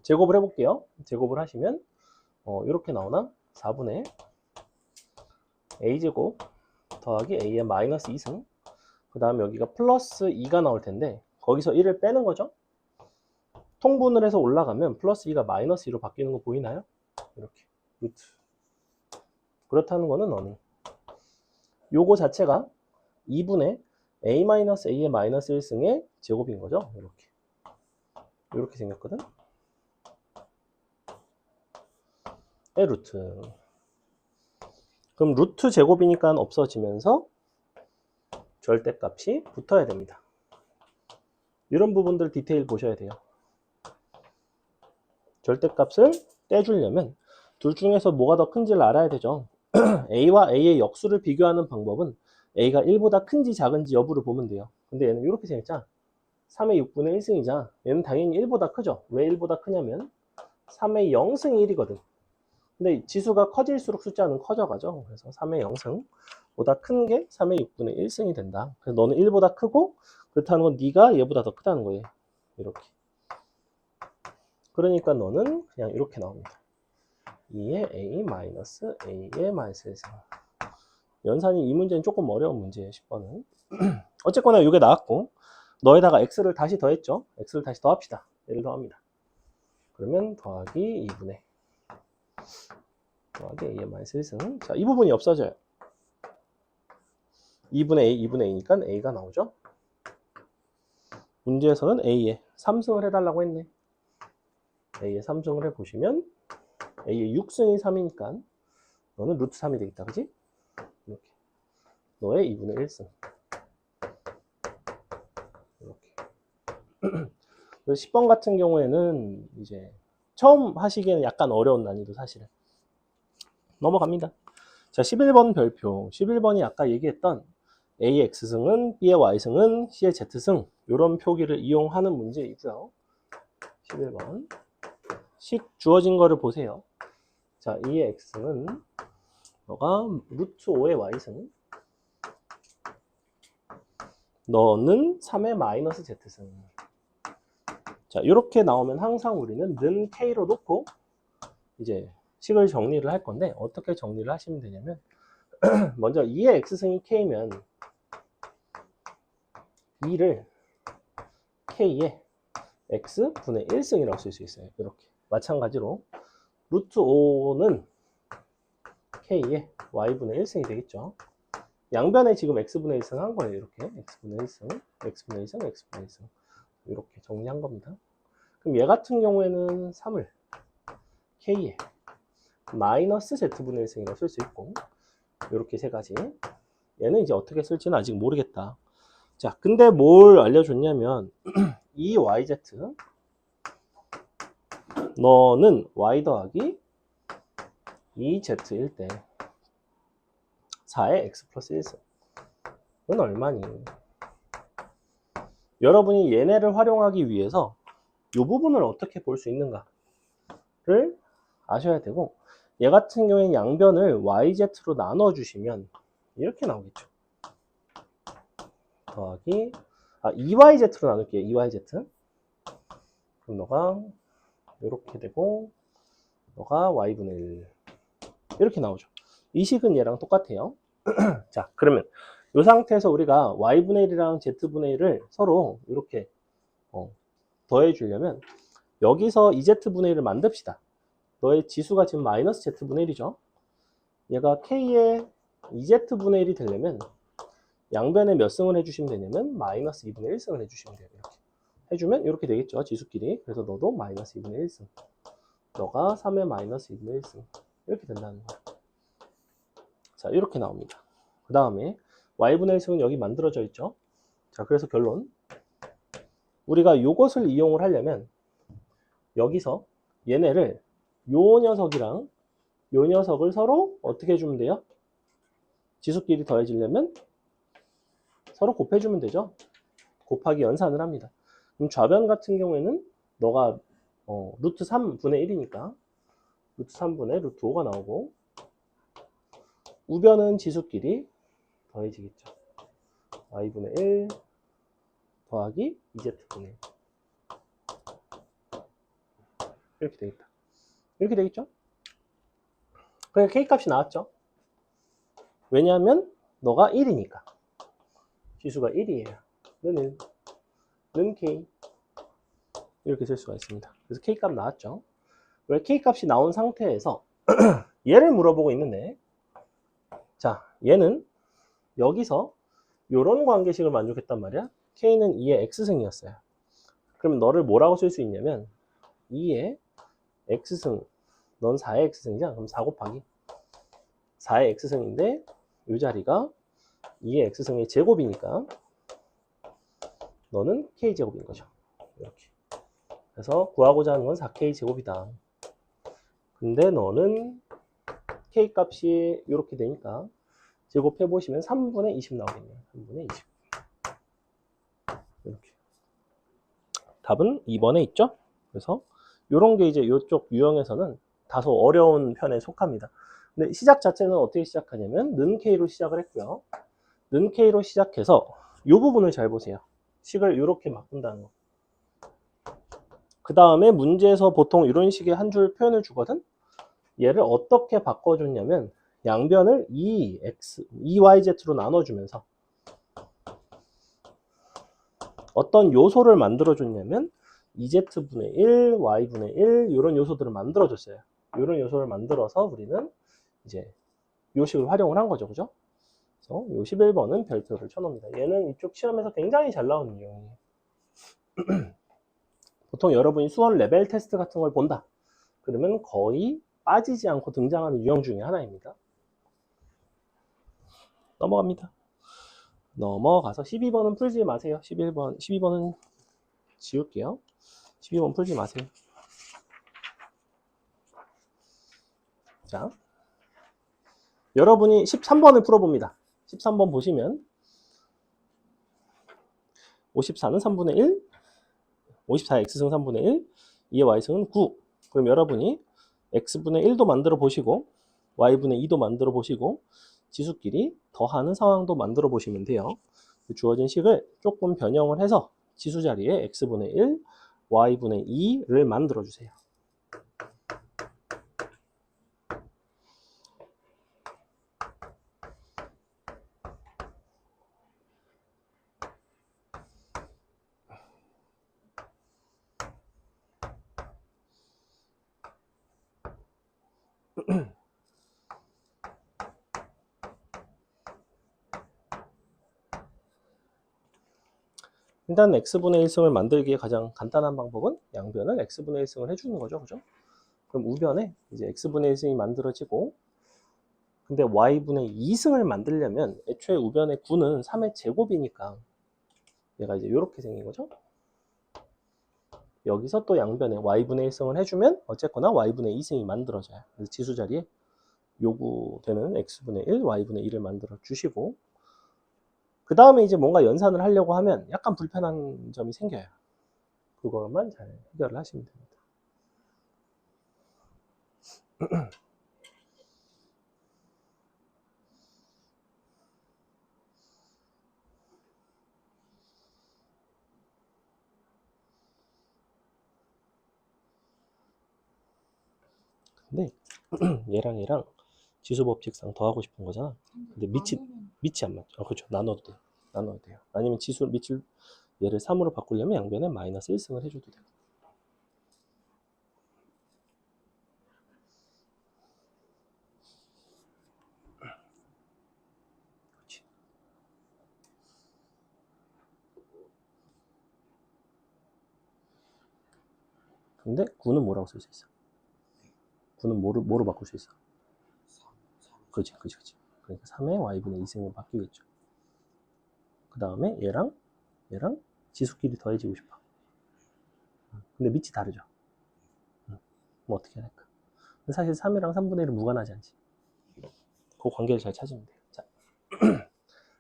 제곱을 해볼게요. 제곱을 하시면 이렇게 나오나? 4분의 a제곱 더하기 a의 마이너스 2승 그 다음에 여기가 플러스 2가 나올 텐데 거기서 1을 빼는 거죠. 통분을 해서 올라가면 플러스 2가 마이너스 2로 바뀌는 거 보이나요? 이렇게 루트. 그렇다는 거는 어느 요거 자체가 2분의 a-a의 마이너스 1승의 제곱인 거죠. 이렇게 생겼거든. 의 루트. 그럼 루트 제곱이니까 없어지면서 절대값이 붙어야 됩니다. 이런 부분들 디테일 보셔야 돼요. 절대값을 떼주려면 둘 중에서 뭐가 더 큰지를 알아야 되죠. A와 A의 역수를 비교하는 방법은 A가 1보다 큰지 작은지 여부를 보면 돼요. 근데 얘는 이렇게 생겼잖아. 3의 6분의 1승이자 얘는 당연히 1보다 크죠. 왜 1보다 크냐면 3의 0승이 1이거든. 근데 지수가 커질수록 숫자는 커져가죠. 그래서 3의 0승보다 큰 게 3의 6분의 1승이 된다. 그래서 너는 1보다 크고 그렇다는 건 네가 얘보다 더 크다는 거예요. 이렇게. 그러니까 너는 그냥 이렇게 나옵니다. 2의 A 마이너스 A의 마이너스 1승. 연산이 이 문제는 조금 어려운 문제예요. 10번은. 어쨌거나 이게 나왔고 너에다가 x를 다시 더했죠. x를 다시 더합시다. 얘를 더합니다. 그러면 더하기 2분의 더하기 a의 마이너스 1승. 자, 이 부분이 없어져요. 2분의 a, 2분의 a니까 a가 나오죠. 문제에서는 a의 3승을 해달라고 했네. a의 3승을 해보시면 a의 6승이 3이니까 너는 루트 3이 되겠다. 그지? 이렇게. 너의 2분의 1승. 이렇게. 10번 같은 경우에는 이제 처음 하시기에는 약간 어려운 난이도 사실은. 넘어갑니다. 자, 11번 별표. 11번이 아까 얘기했던 A의 X승은 B의 Y승은 C의 Z승 이런 표기를 이용하는 문제이고요. 11번. 식 주어진 거를 보세요. 자, 2의 X승은 너가 루트 5의 Y승 너는 3의 마이너스 Z승. 자, 이렇게 나오면 항상 우리는 는 K로 놓고 이제 식을 정리를 할 건데 어떻게 정리를 하시면 되냐면 먼저 2의 X승이 K면 2를 K의 X분의 1승이라고 쓸 수 있어요. 이렇게. 마찬가지로 루트 5는 K의 Y분의 1승이 되겠죠. 양변에 지금 X분의 1승 한 거예요. 이렇게. X분의 1승, X분의 1승, X분의 1승. 이렇게 정리한 겁니다. 그럼 얘 같은 경우에는 3을 K의 마이너스 Z분의 1승이라고 쓸 수 있고 이렇게 세 가지. 얘는 이제 어떻게 쓸지는 아직 모르겠다. 자, 근데 뭘 알려줬냐면 이 YZ 너는 Y 더하기 2Z일 때 4의 X 플러스 1승 은 얼마니? 여러분이 얘네를 활용하기 위해서 이 부분을 어떻게 볼 수 있는가를 아셔야 되고 얘 같은 경우에는 양변을 YZ로 나눠주시면 이렇게 나오겠죠. 더하기 2YZ로 나눌게요. 2YZ. 그럼 너가 이렇게 되고 너가 Y분의 1 이렇게 나오죠. 이 식은 얘랑 똑같아요. 자, 그러면 이 상태에서 우리가 Y분의 1이랑 Z분의 1을 서로 이렇게 더해주려면 여기서 2Z분의 1을 만듭시다. 너의 지수가 지금 마이너스 Z분의 1이죠. 얘가 K의 2Z분의 1이 되려면 양변에 몇 승을 해주시면 되냐면 마이너스 2분의 1승을 해주시면 돼요. 이렇게 해주면 이렇게 되겠죠. 지수끼리. 그래서 너도 마이너스 2분의 1승. 너가 3의 마이너스 2분의 1승. 이렇게 된다는 거야. 자, 이렇게 나옵니다. 그 다음에 y분의 1승은 여기 만들어져 있죠. 자, 그래서 결론. 우리가 이것을 이용을 하려면 여기서 얘네를 요 녀석이랑 요 녀석을 서로 어떻게 해주면 돼요? 지수끼리 더해지려면 서로 곱해주면 되죠. 곱하기 연산을 합니다. 그럼 좌변 같은 경우에는 너가 루트 3분의 1이니까 루트 3분의 루트 5가 나오고 우변은 지수끼리 더해지겠죠. y분의 1 더하기 2z분의 1 이렇게 되겠다. 이렇게 되겠죠? 그러니까 K값이 나왔죠. 왜냐하면 너가 1이니까. 지수가 1이에요. 는 1, 는 K 이렇게 쓸 수가 있습니다. 그래서 K값 나왔죠. 왜 K값이 나온 상태에서 얘를 물어보고 있는데 자, 얘는 여기서 이런 관계식을 만족했단 말이야. K는 2의 X승이었어요. 그럼 너를 뭐라고 쓸 수 있냐면 2의 X승 넌 4의 X승이잖아. 그럼 4 곱하기 4의 X승인데 이 자리가 2의 X승의 제곱이니까 너는 K제곱인 거죠. 이렇게. 그래서 구하고자 하는 건 4K제곱이다. 근데 너는 K 값이 이렇게 되니까 제곱해 보시면 3분의 20 나오겠네요. 3분의 20. 이렇게. 답은 2번에 있죠? 그래서 이런 게 이제 이쪽 유형에서는 다소 어려운 편에 속합니다. 근데 시작 자체는 어떻게 시작하냐면 는 K로 시작을 했고요. 는 K로 시작해서 이 부분을 잘 보세요. 식을 이렇게 바꾼다는 거. 그 다음에 문제에서 보통 이런 식의 한 줄 표현을 주거든. 얘를 어떻게 바꿔줬냐면 양변을 2yz로 나눠주면서 어떤 요소를 만들어줬냐면 2z분의 1, y분의 1 이런 요소들을 만들어줬어요. 이런 요소를 만들어서 우리는 이제 요식을 활용을 한 거죠. 그죠? 그래서 요 11번은 별표를 쳐놓습니다. 얘는 이쪽 시험에서 굉장히 잘 나오는 유형이에요. 보통 여러분이 수원 레벨 테스트 같은 걸 본다. 그러면 거의 빠지지 않고 등장하는 유형 중에 하나입니다. 넘어갑니다. 넘어가서 12번은 풀지 마세요. 12번은 지울게요. 12번 풀지 마세요. 자, 여러분이 13번을 풀어봅니다. 13번 보시면 54는 3분의 1, 54의 x승 3분의 1, 2의 y승은 9. 그럼 여러분이 x분의 1도 만들어 보시고 y분의 2도 만들어 보시고 지수끼리 더하는 상황도 만들어 보시면 돼요. 주어진 식을 조금 변형을 해서 지수 자리에 x분의 1, y분의 2를 만들어 주세요. 일단 x분의 1승을 만들기에 가장 간단한 방법은 양변을 x분의 1승을 해주는 거죠. 그죠? 그럼 우변에 이제 x분의 1승이 만들어지고 근데 y분의 2승을 만들려면 애초에 우변의 9는 3의 제곱이니까 얘가 이제 이렇게 생긴 거죠. 여기서 또 양변에 y분의 1승을 해주면 어쨌거나 y분의 2승이 만들어져요. 그래서 지수 자리에 요구되는 x분의 1, y분의 2를 만들어 주시고 그 다음에 이제 뭔가 연산을 하려고 하면 약간 불편한 점이 생겨요. 그것만 잘 해결을 하시면 됩니다. 근데 얘랑 지수 법칙상 더하고 싶은 거잖아. 근데 밑이 안 맞죠. 그렇죠. 나눠도 돼요. 나눠도 돼요. 아니면 지수 밑을 얘를 3으로 바꾸려면 양변에 마이너스 1승을 해줘도 돼요. 그렇지. 근데 9는 뭐라고 쓸 수 있어? 9는 뭐로 바꿀 수 있어? 그렇지. 그러니까 3의 y분의 2승으로 바뀌겠죠. 그 다음에 얘랑 지수끼리 더해지고 싶어. 근데 밑이 다르죠. 뭐 어떻게 해야 할까? 사실 3이랑 3분의 1은 무관하지 않지. 그 관계를 잘 찾으면 돼요. 자,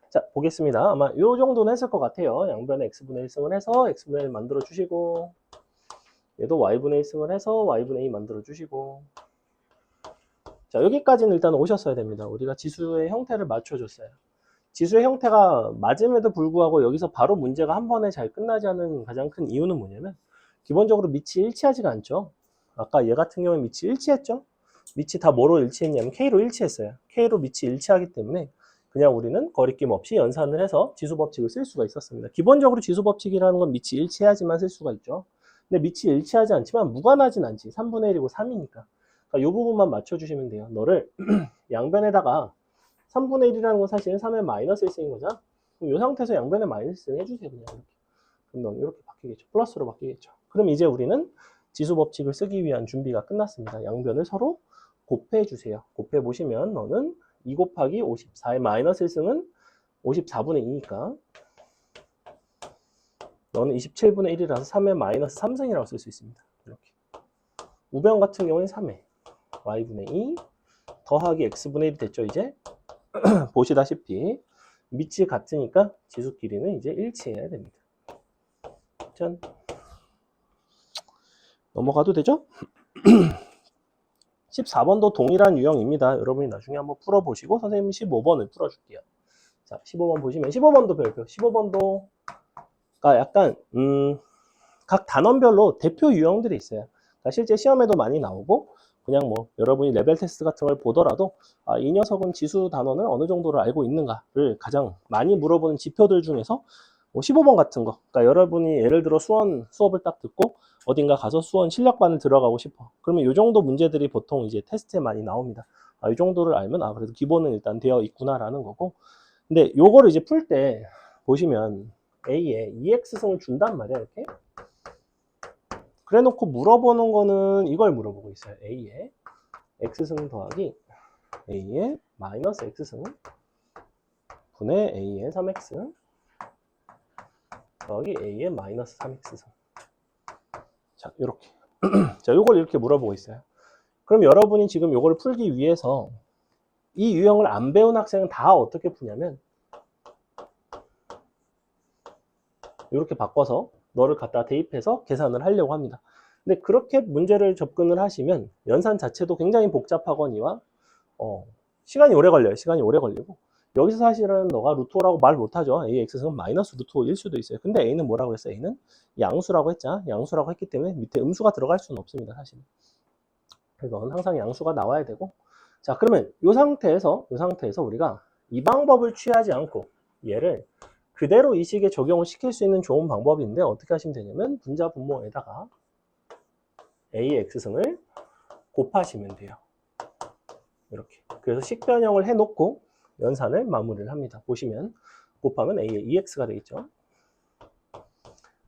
자 보겠습니다. 아마 이 정도는 했을 것 같아요. 양변에 x분의 1승을 해서 x분의 1 만들어 주시고 얘도 y분의 1승을 해서 y분의 2 만들어 주시고 자 여기까지는 일단 오셨어야 됩니다. 우리가 지수의 형태를 맞춰줬어요. 지수의 형태가 맞음에도 불구하고 여기서 바로 문제가 한 번에 잘 끝나지 않은 가장 큰 이유는 뭐냐면 기본적으로 밑이 일치하지가 않죠. 아까 얘 같은 경우는 밑이 일치했죠. 밑이 다 뭐로 일치했냐면 K로 일치했어요. K로 밑이 일치하기 때문에 그냥 우리는 거리낌 없이 연산을 해서 지수 법칙을 쓸 수가 있었습니다. 기본적으로 지수 법칙이라는 건 밑이 일치해야지만 쓸 수가 있죠. 근데 밑이 일치하지 않지만 무관하진 않지. 3분의 1이고 3이니까. 그러니까 이 부분만 맞춰주시면 돼요. 너를 양변에다가 3분의 1이라는 건 사실은 3의 마이너스 1승인 거잖아. 그럼 이 상태에서 양변에 마이너스 1승 해주세요. 그냥 이렇게. 그럼 넌 이렇게 바뀌겠죠. 플러스로 바뀌겠죠. 그럼 이제 우리는 지수 법칙을 쓰기 위한 준비가 끝났습니다. 양변을 서로 곱해 주세요. 곱해 보시면 너는 2 곱하기 54의 마이너스 1승은 54분의 2니까 너는 27분의 1이라서 3의 마이너스 3승이라고 쓸 수 있습니다. 이렇게. 우변 같은 경우는 3의 y분의 2 더하기 x분의 1이 됐죠, 이제? 보시다시피 밑이 같으니까 지수 길이는 이제 일치해야 됩니다. 짠. 넘어가도 되죠? 14번도 동일한 유형입니다. 여러분이 나중에 한번 풀어보시고 선생님은 15번을 풀어줄게요. 자, 15번 보시면 15번도 별표. 15번도 약간 각 단원별로 대표 유형들이 있어요. 그러니까 실제 시험에도 많이 나오고 그냥 뭐 여러분이 레벨 테스트 같은 걸 보더라도 이 녀석은 지수 단원을 어느 정도를 알고 있는가를 가장 많이 물어보는 지표들 중에서 15번 같은 거. 그러니까 여러분이 예를 들어 수업을 딱 듣고 어딘가 가서 수원 실력반을 들어가고 싶어. 그러면 이 정도 문제들이 보통 이제 테스트에 많이 나옵니다. 이 정도를 알면 그래도 기본은 일단 되어 있구나라는 거고. 근데 요거를 이제 풀 때 보시면 A에 EX승을 준단 말이야, 이렇게. 그래 놓고 물어보는 거는 이걸 물어보고 있어요. A에 X승 더하기 A에 마이너스 X승 분의 A에 3X 더하기 A에 마이너스 3X승. 자, 요렇게. 자, 요걸 이렇게 물어보고 있어요. 그럼 여러분이 지금 요걸 풀기 위해서 이 유형을 안 배운 학생은 다 어떻게 푸냐면 이렇게 바꿔서 너를 갖다 대입해서 계산을 하려고 합니다. 근데 그렇게 문제를 접근을 하시면 연산 자체도 굉장히 복잡하거니와 시간이 오래 걸려요. 시간이 오래 걸리고 여기서 사실은 너가 루트 5라고 말 못하죠. AX는 마이너스 루트 5일 수도 있어요. 근데 A는 뭐라고 했어요? A는 양수라고 했잖아. 양수라고 했기 때문에 밑에 음수가 들어갈 수는 없습니다. 사실. 그래서 넌 항상 양수가 나와야 되고 자 그러면 이 상태에서 우리가 이 방법을 취하지 않고 얘를 그대로 이 식에 적용을 시킬 수 있는 좋은 방법인데 어떻게 하시면 되냐면 분자 분모에다가 AX승을 곱하시면 돼요. 이렇게. 그래서 식변형을 해놓고 연산을 마무리를 합니다. 보시면 곱하면 A의 2X가 되겠죠.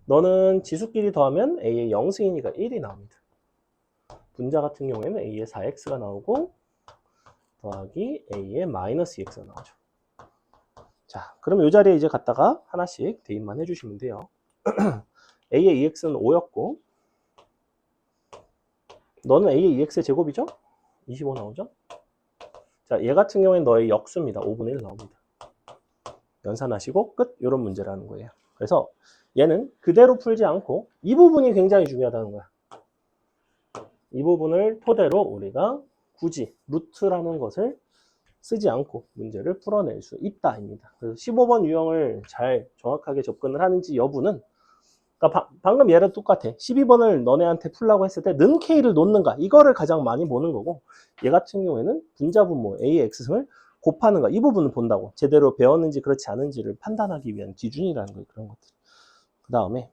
너는 지수끼리 더하면 A의 0승이니까 1이 나옵니다. 분자 같은 경우에는 A의 4X가 나오고 더하기 A의 마이너스 2X가 나오죠. 자, 그럼 이 자리에 이제 갖다가 하나씩 대입만 해주시면 돼요. A의 2X는 5였고 너는 A의 2X의 제곱이죠? 25 나오죠? 자, 얘 같은 경우에는 너의 역수입니다. 5분의 1 나옵니다. 연산하시고 끝! 이런 문제라는 거예요. 그래서 얘는 그대로 풀지 않고 이 부분이 굉장히 중요하다는 거야. 이 부분을 토대로 우리가 굳이 루트라는 것을 쓰지 않고 문제를 풀어낼 수 있다입니다. 그래서 15번 유형을 잘 정확하게 접근을 하는지 여부는 그러니까 방금 얘랑 똑같아. 12번을 너네한테 풀라고 했을 때 는 K를 놓는가 이거를 가장 많이 보는 거고 얘 같은 경우에는 분자 분모 A의 X승을 곱하는가 이 부분을 본다고 제대로 배웠는지 그렇지 않은지를 판단하기 위한 기준이라는 거예요. 그런 것들. 그 다음에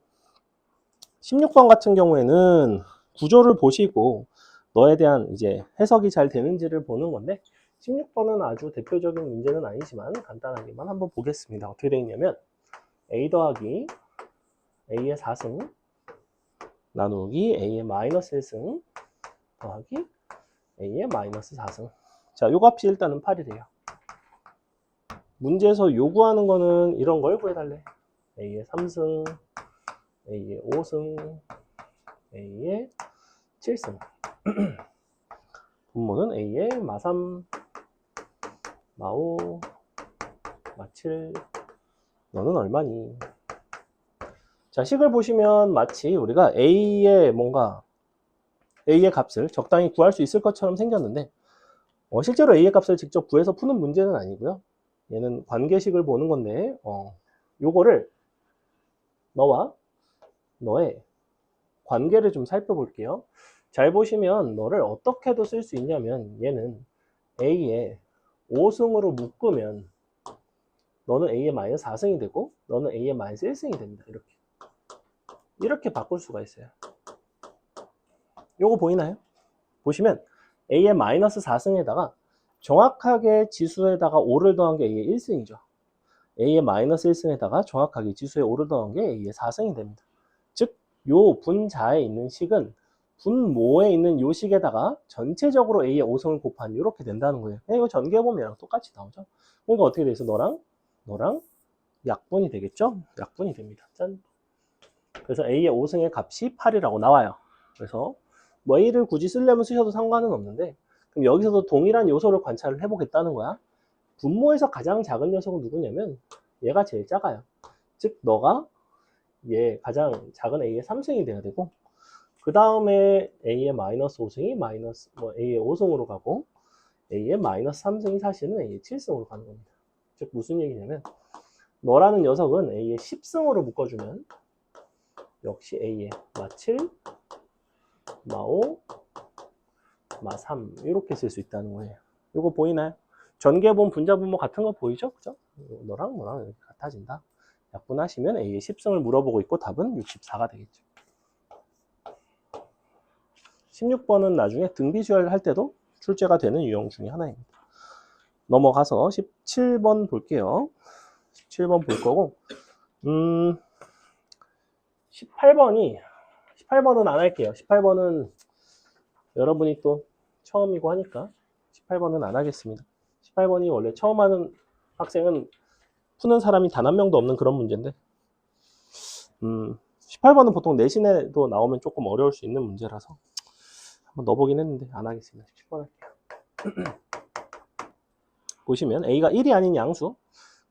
16번 같은 경우에는 구조를 보시고 너에 대한 이제 해석이 잘 되는지를 보는 건데 16번은 아주 대표적인 문제는 아니지만 간단하게만 한번 보겠습니다. 어떻게 되어 있냐면 A 더하기 A의 4승 나누기 A의 마이너스 1승 더하기 A의 마이너스 4승. 자, 요 값이 일단은 8이래요. 문제에서 요구하는 거는 이런 걸 구해달래. A의 3승, A의 5승, A의 7승. 분모는 A의 마3, 마5, 마7. 너는 얼마니? 자, 식을 보시면 마치 우리가 A의 값을 적당히 구할 수 있을 것처럼 생겼는데 실제로 A의 값을 직접 구해서 푸는 문제는 아니고요. 얘는 관계식을 보는 건데 요거를 너와 너의 관계를 좀 살펴볼게요. 잘 보시면 너를 어떻게도 쓸 수 있냐면 얘는 A의 5승으로 묶으면 너는 A의 마이너스 4승이 되고 너는 A의 마이너스 1승이 됩니다. 이렇게 바꿀 수가 있어요. 요거 보이나요? 보시면 A의 마이너스 4승에다가 정확하게 지수에다가 5를 더한 게 A의 1승이죠. A의 마이너스 1승에다가 정확하게 지수에 5를 더한 게 A의 4승이 됩니다. 즉, 요 분자에 있는 식은 분모에 있는 요 식에다가 전체적으로 A의 5승을 곱한 이렇게 된다는 거예요. 이거 전개해보면 똑같이 나오죠. 그러니까 어떻게 돼 있어? 너랑 약분이 되겠죠? 약분이 됩니다. 짠. 그래서 A의 5승의 값이 8이라고 나와요. 그래서 뭐 A를 굳이 쓰려면 쓰셔도 상관은 없는데, 그럼 여기서도 동일한 요소를 관찰을 해보겠다는 거야. 분모에서 가장 작은 녀석은 누구냐면 얘가 제일 작아요. 즉 너가 얘 가장 작은 A의 3승이 돼야 되고, 그 다음에 A의 마이너스 5승이 마이너스 뭐 A의 5승으로 가고, A의 마이너스 3승이 사실은 A의 7승으로 가는 겁니다. 즉 무슨 얘기냐면 너라는 녀석은 A의 10승으로 묶어주면 역시 A의 마7, 마5, 마3 이렇게 쓸 수 있다는 거예요. 이거 보이나요? 전개본 분자분모 같은 거 보이죠? 그죠? 너랑 너랑 이렇게 같아진다. 약분하시면 A의 10승을 물어보고 있고 답은 64가 되겠죠. 16번은 나중에 등비수열 할 때도 출제가 되는 유형 중에 하나입니다. 넘어가서 17번 볼게요. 17번 볼 거고, 18번은 안 할게요. 18번은 여러분이 또 처음이고 하니까 18번은 안 하겠습니다. 18번이 원래 처음 하는 학생은 푸는 사람이 단 한 명도 없는 그런 문제인데, 18번은 보통 내신에도 나오면 조금 어려울 수 있는 문제라서 한번 넣어보긴 했는데 안 하겠습니다. 17번 할게요. 보시면 A가 1이 아닌 양수,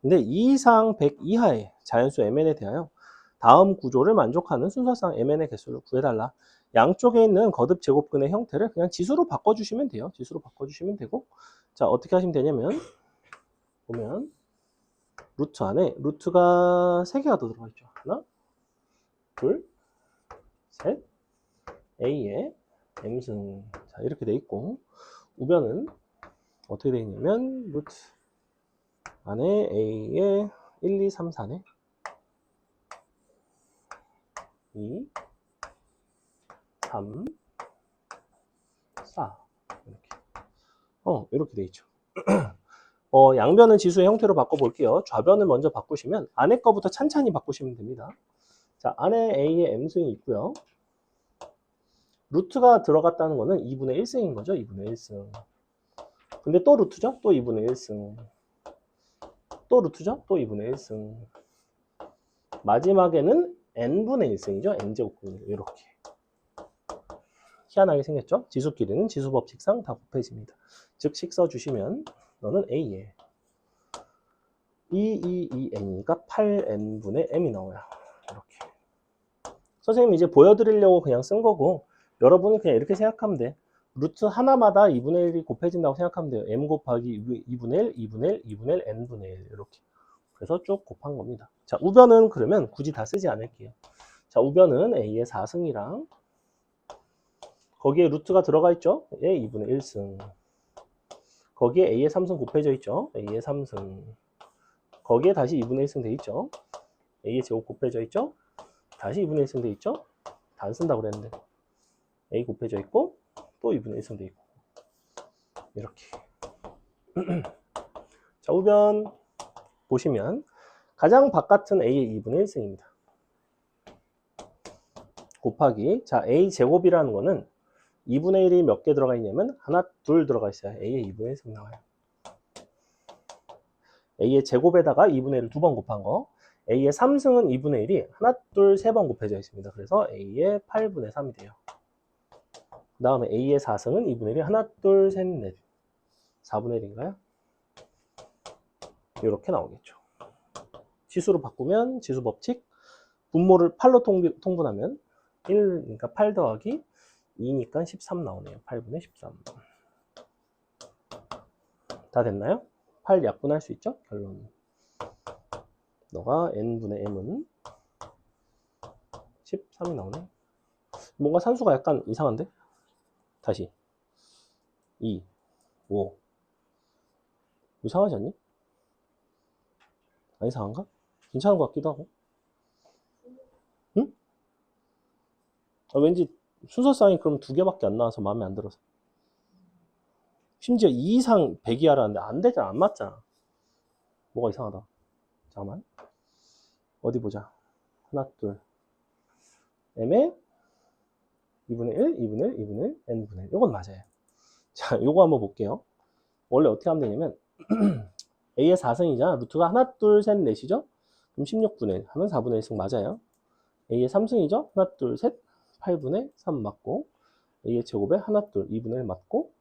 근데 2 이상 100 이하의 자연수 MN에 대하여 다음 구조를 만족하는 순서상 MN의 개수를 구해달라. 양쪽에 있는 거듭 제곱근의 형태를 그냥 지수로 바꿔주시면 돼요. 지수로 바꿔주시면 되고, 자 어떻게 하시면 되냐면 보면 루트 안에 루트가 3개가 더 들어가 있죠. 하나, 둘, 셋, A의 M승. 자 이렇게 돼 있고, 우변은 어떻게 되어 있냐면 루트 안에 A의 1, 2, 3, 4네 2, 3, 4 이렇게 돼 있죠. 양변은 지수의 형태로 바꿔볼게요. 좌변을 먼저 바꾸시면 안에 거부터 찬찬히 바꾸시면 됩니다. 자, 안에 A의 M승이 있고요. 루트가 들어갔다는 거는 2분의 1승인 거죠. 2분의 1승. 근데 또 루트죠? 또 2분의 1승. 또 루트죠? 또 2분의 1승. 마지막에는 n분의 1승이죠. n제곱근 이렇게. 희한하게 생겼죠? 지수끼리는 지수법칙상 다 곱해집니다. 즉 식 써주시면 너는 A에 2n이니까 8n분의 m이 나와요. 이렇게. 선생님이 이제 보여드리려고 그냥 쓴 거고, 여러분은 그냥 이렇게 생각하면 돼. 루트 하나마다 2분의 1이 곱해진다고 생각하면 돼요. m 곱하기 2분의 1, 2분의 1, 2분의 1, n분의 1 이렇게. 그래서 쭉 곱한 겁니다. 자, 우변은 그러면 굳이 다 쓰지 않을게요. 자, 우변은 A의 4승이랑 거기에 루트가 들어가 있죠? 예, 2분의 1승. 거기에 A의 3승 곱해져 있죠? A의 3승. 거기에 다시 2분의 1승 돼 있죠? A의 제곱 곱해져 있죠? 다시 2분의 1승 돼 있죠? 다 안 쓴다고 그랬는데. A 곱해져 있고, 또 2분의 1승 돼 있고. 이렇게. 자, 우변 보시면 가장 바깥은 A의 2분의 1승입니다. 곱하기, 자, A 제곱이라는 거는 2분의 1이 몇 개 들어가 있냐면 하나, 둘 들어가 있어요. A의 2분의 1승 나와요. A의 제곱에다가 2분의 1을 2번 곱한 거. A의 3승은 2분의 1이 하나, 둘, 3번 곱해져 있습니다. 그래서 A의 8분의 3이 돼요. 그 다음에 A의 4승은 2분의 1이 하나, 둘, 셋, 넷. 4분의 1인가요? 이렇게 나오겠죠. 지수로 바꾸면 지수 법칙, 분모를 8로 통분하면 1, 그러니까 8 더하기 2니까 13 나오네요. 8분의 13. 다 됐나요? 8 약분할 수 있죠? 결론. 너가 n분의 m은 13이 나오네. 뭔가 산수가 약간 이상한데? 다시. 2, 5. 이상하지 않니? 안 이상한가? 괜찮은 것 같기도 하고. 응? 왠지 순서상이 그럼 2개밖에 안 나와서 마음에 안 들어서. 심지어 2 이상 100이 하라는데 안 되잖아. 안 맞잖아. 뭐가 이상하다. 잠깐만. 어디 보자. 하나, 둘. m에 2분의 1, 2분의 1, 2분의 1, n분의 1. 이건 맞아요. 자, 요거 한번 볼게요. 원래 어떻게 하면 되냐면 A의 4승이잖아. 루트가 하나, 둘, 셋, 넷이죠? 그럼 16분의 1 하면 4분의 1승 맞아요. A의 3승이죠? 하나, 둘, 셋. 8분의 3 맞고, A의 제곱에 하나, 둘, 2분의 1 맞고,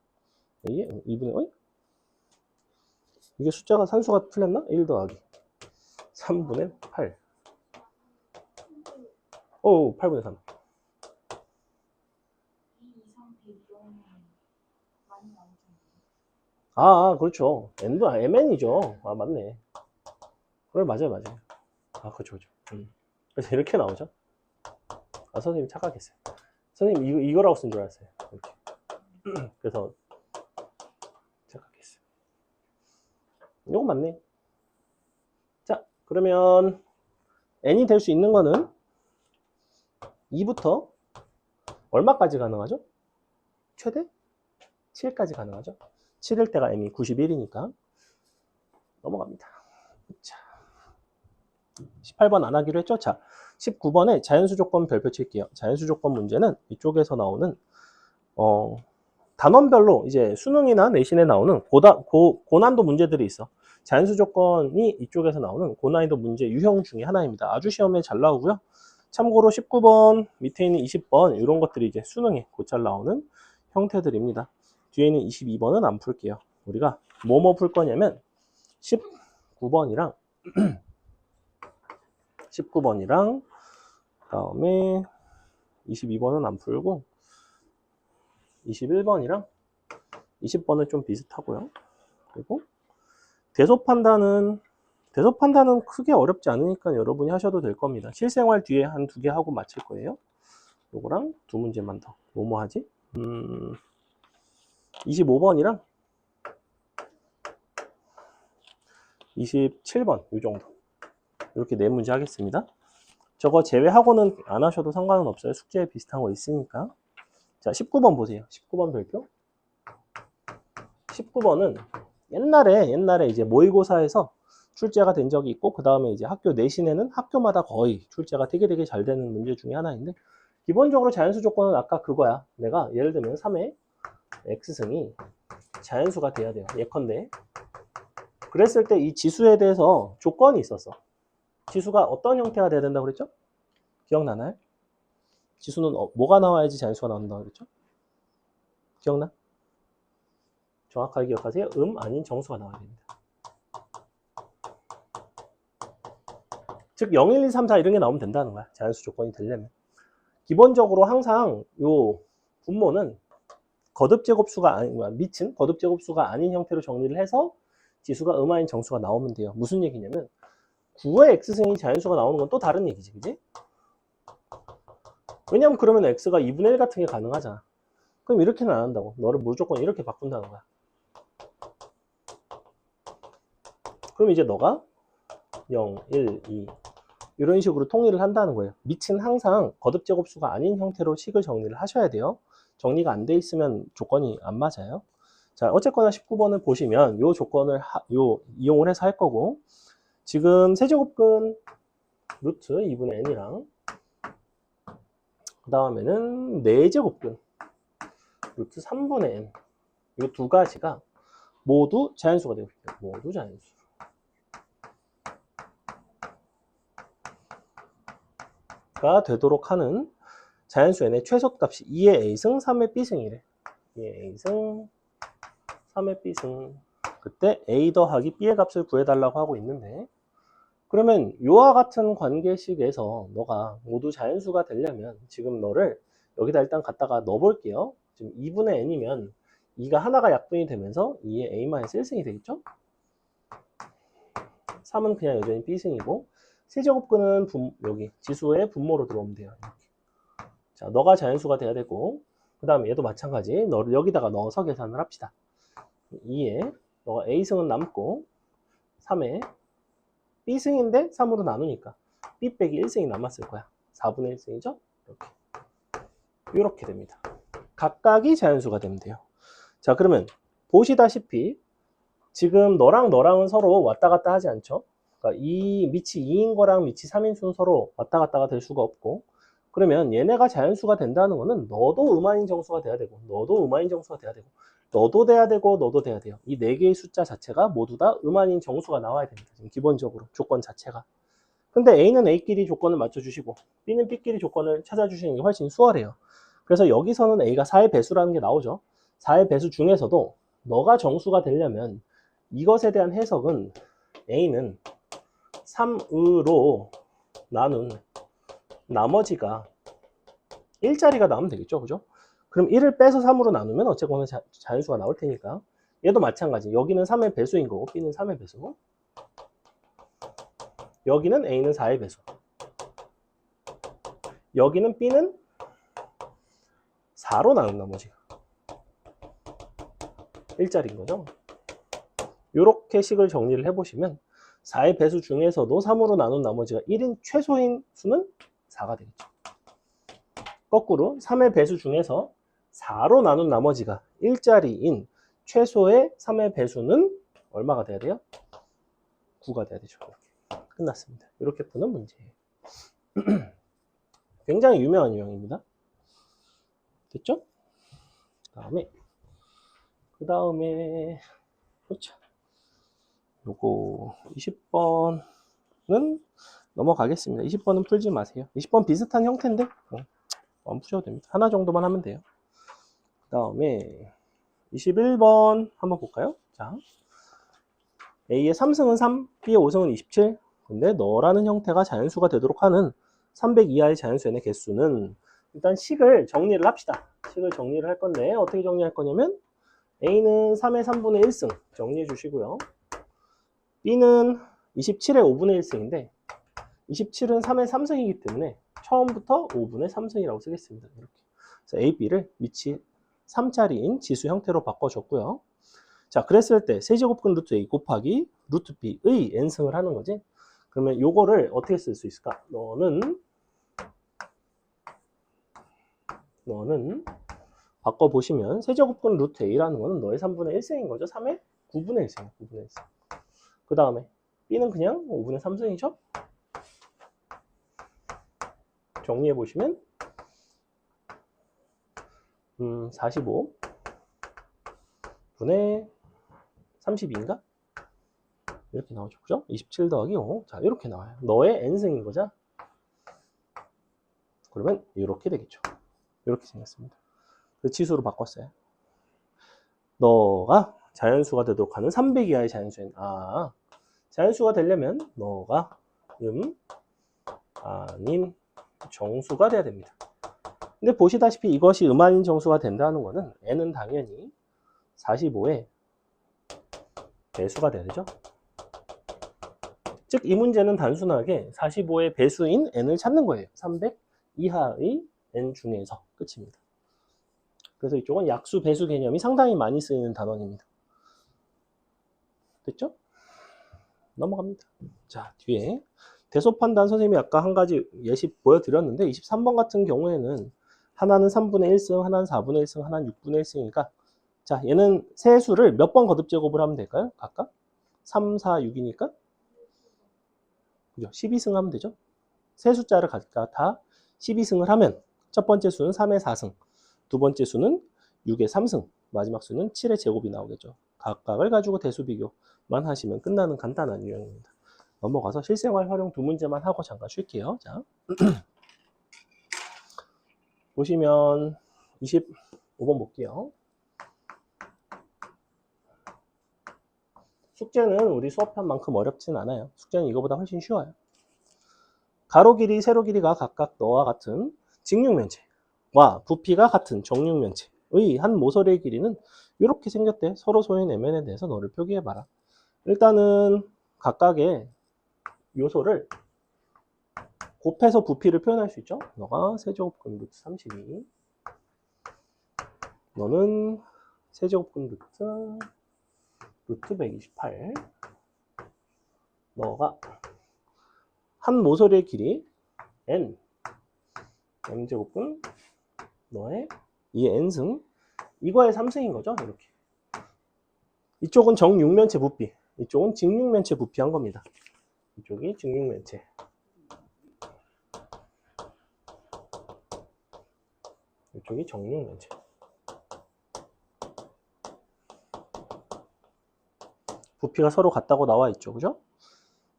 A의 2분의 1, 이게 숫자가 산수가 틀렸나? 1 더하기 3분의 8. 오, 8분의 3. 그렇죠. N도 MN이죠. 맞네. 그래, 맞아요, 맞아요. 그렇죠, 그렇죠. 그래서 이렇게 나오죠. 선생님 착각했어요. 선생님 이거라고 쓴 줄 알았어요. 이렇게. 그래서 착각했어요. 이거 맞네. 자, 그러면 n이 될 수 있는 거는 2부터 얼마까지 가능하죠? 최대 7까지 가능하죠. 7일 때가 m이 91이니까 넘어갑니다. 자, 18번 안 하기로 했죠? 자, 19번에 자연수 조건 별표 칠게요. 자연수 조건 문제는 이쪽에서 나오는 단원별로 이제 수능이나 내신에 나오는 고난도 문제들이 있어. 자연수 조건이 이쪽에서 나오는 고난이도 문제 유형 중에 하나입니다. 아주 시험에 잘 나오고요. 참고로 19번 밑에 있는 20번 이런 것들이 이제 수능에 곧잘 나오는 형태들입니다. 뒤에 있는 22번은 안 풀게요. 우리가 뭐뭐 풀 거냐면 19번이랑 19번이랑 그다음에 22번은 안 풀고 21번이랑 20번은 좀 비슷하고요. 그리고 대소 판단은 크게 어렵지 않으니까 여러분이 하셔도 될 겁니다. 실생활 뒤에 한 2개 하고 마칠 거예요. 요거랑 2문제만 더. 뭐뭐 하지? 25번이랑 27번 요 정도. 이렇게 4문제 하겠습니다. 저거 제외하고는 안 하셔도 상관은 없어요. 숙제에 비슷한 거 있으니까. 자, 19번 보세요. 19번 별표. 19번은 옛날에 이제 모의고사에서 출제가 된 적이 있고, 그 다음에 이제 학교 내신에는 학교마다 거의 출제가 되게 잘 되는 문제 중에 하나인데, 기본적으로 자연수 조건은 아까 그거야. 내가 예를 들면 3의 x승이 자연수가 돼야 돼요. 예컨대. 그랬을 때 이 지수에 대해서 조건이 있었어. 지수가 어떤 형태가 돼야 된다고 그랬죠? 기억나나요? 지수는 뭐가 나와야지 자연수가 나온다고 그랬죠? 기억나? 정확하게 기억하세요. 아닌 정수가 나와야 됩니다. 즉 0, 1, 2, 3, 4 이런 게 나오면 된다는 거야. 자연수 조건이 되려면. 기본적으로 항상 요 분모는 거듭제곱수가 아닌 거야. 미친 거듭제곱수가 아닌 형태로 정리를 해서 지수가 아닌 정수가 나오면 돼요. 무슨 얘기냐면 9의 x승이 자연수가 나오는 건 또 다른 얘기지. 그지? 왜냐면 그러면 x가 2분의 1 같은 게 가능하잖아. 그럼 이렇게는 안 한다고. 너를 무조건 이렇게 바꾼다는 거야. 그럼 이제 너가 0, 1, 2 이런 식으로 통일을 한다는 거예요. 밑은 항상 거듭제곱수가 아닌 형태로 식을 정리를 하셔야 돼요. 정리가 안 돼 있으면 조건이 안 맞아요. 자, 어쨌거나 19번을 보시면 요 조건을 이용을 해서 할 거고, 지금 세제곱근 루트 2분의 n이랑 그 다음에는 4제곱근 루트 3분의 n 이 두 가지가 모두 자연수가 되고 있어요. 모두 자연수. 가 되도록 하는 자연수 n의 최소값이 2의 a승 3의 b승이래. 2의 a승 3의 b승. 그때 a 더하기 b의 값을 구해달라고 하고 있는데, 그러면 이와 같은 관계식에서 너가 모두 자연수가 되려면 지금 너를 여기다 일단 갖다가 넣어볼게요. 지금 2분의 n이면 2가 하나가 약분이 되면서 2의 a-1승이 되겠죠? 3은 그냥 여전히 b승이고, 세제곱근은 여기 지수의 분모로 들어오면 돼요. 이렇게. 자, 너가 자연수가 돼야 되고, 그 다음에 얘도 마찬가지. 너를 여기다가 넣어서 계산을 합시다. 2에 너가 a승은 남고 3에 b승인데 3으로 나누니까 b 빼기 1승이 남았을 거야. 4분의 1승이죠? 이렇게 됩니다. 각각이 자연수가 되면 돼요. 자, 그러면 보시다시피 지금 너랑은 서로 왔다 갔다 하지 않죠? 그러니까 이 밑이 2인 거랑 밑이 3인 수는 서로 왔다 갔다가 될 수가 없고, 그러면 얘네가 자연수가 된다는 거는 너도 음아인 정수가 돼야 되고, 너도 음아인 정수가 돼야 되고, 너도 돼야 되고, 너도 돼야 돼요. 이 4개의 숫자 자체가 모두 다 음아인 정수가 나와야 됩니다. 지금 기본적으로 조건 자체가. 근데 A는 A끼리 조건을 맞춰주시고 B는 B끼리 조건을 찾아주시는 게 훨씬 수월해요. 그래서 여기서는 A가 4의 배수라는 게 나오죠. 4의 배수 중에서도 너가 정수가 되려면 이것에 대한 해석은 A는 3으로 나눈 나머지가 1자리가 나오면 되겠죠. 그죠? 그럼 1을 빼서 3으로 나누면 어쨌거나 자연수가 나올 테니까 얘도 마찬가지. 여기는 3의 배수인 거고 B는 3의 배수. 여기는 A는 4의 배수. 여기는 B는 4로 나눈 나머지가 1자리인 거죠. 이렇게 식을 정리를 해보시면 4의 배수 중에서도 3으로 나눈 나머지가 1인 최소인 수는 4가 되겠죠. 거꾸로 3의 배수 중에서 4로 나눈 나머지가 1자리인 최소의 3의 배수는 얼마가 돼야 돼요? 9가 돼야 되죠. 이렇게. 끝났습니다. 이렇게 푸는 문제예요. 굉장히 유명한 유형입니다. 됐죠? 그 다음에 그렇죠. 요거 20번은 넘어가겠습니다. 20번은 풀지 마세요. 20번 비슷한 형태인데 안 푸셔도 됩니다. 하나 정도만 하면 돼요. 그 다음에 21번 한번 볼까요? 자, A의 3승은 3, B의 5승은 27. 근데 너라는 형태가 자연수가 되도록 하는 300 이하의 자연수 n의 개수는 일단 식을 정리를 합시다. 식을 정리를 할 건데 어떻게 정리할 거냐면 A는 3의 3분의 1승 정리해 주시고요. B는 27의 5분의 1승인데 27은 3의 3승이기 때문에 처음부터 5분의 3승이라고 쓰겠습니다. 이렇게. 그래서 A, B를 밑이 3자리인 지수 형태로 바꿔줬고요. 자, 그랬을 때 세제곱근 루트 A 곱하기 루트 B의 n승을 하는 거지. 그러면 요거를 어떻게 쓸 수 있을까? 너는 바꿔보시면 세제곱근 루트 A라는 거는 너의 3분의 1승인 거죠. 3의 9분의 1승. 9분의 1승. 그 다음에 B는 그냥 5분의 3승이죠. 정리해보시면 45분의 32인가? 이렇게 나오죠. 그죠? 27 더하기 5. 자, 이렇게 나와요. 너의 n승인 거죠. 그러면 이렇게 되겠죠. 이렇게 생겼습니다. 그 지수로 바꿨어요. 너가 자연수가 되도록 하는 300 이하의 자연수엔 자연수가 되려면 너가 아닌 정수가 돼야 됩니다. 근데 보시다시피 이것이 아닌 정수가 된다는 것은 n은 당연히 45의 배수가 돼야 되죠. 즉 이 문제는 단순하게 45의 배수인 n을 찾는 거예요. 300 이하의 n 중에서 끝입니다. 그래서 이쪽은 약수 배수 개념이 상당히 많이 쓰이는 단원입니다. 됐죠? 넘어갑니다. 자, 뒤에 대소 판단 선생님이 아까 한 가지 예시 보여드렸는데 23번 같은 경우에는 하나는 3분의 1승, 하나는 4분의 1승, 하나는 6분의 1승이니까 자, 얘는 세 수를 몇 번 거듭 제곱을 하면 될까요? 각각? 3, 4, 6이니까 그죠? 12승 하면 되죠? 세 숫자를 각각 다 12승을 하면 첫 번째 수는 3의 4승, 두 번째 수는 6의 3승, 마지막 수는 7의 제곱이 나오겠죠. 각각을 가지고 대수 비교만 하시면 끝나는 간단한 유형입니다. 넘어가서 실생활 활용 두 문제만 하고 잠깐 쉴게요. 자, 보시면 25번 볼게요. 숙제는 우리 수업편만큼 어렵진 않아요. 숙제는 이거보다 훨씬 쉬워요. 가로 길이, 세로 길이가 각각 너와 같은 직육면체와 부피가 같은 정육면체의 한 모서리의 길이는 이렇게 생겼대. 서로 소인 MN에 대해서 너를 표기해봐라. 일단은 각각의 요소를 곱해서 부피를 표현할 수 있죠. 너가 세제곱근 루트 32, 너는 세제곱근 루트 128, 너가 한 모서리의 길이 m제곱분 너의 이 n승 이거의 3승인 거죠. 이렇게 이쪽은 정육면체 부피, 이쪽은 직육면체 부피 한 겁니다. 이쪽이 직육면체, 이쪽이 정육면체. 부피가 서로 같다고 나와 있죠. 그죠?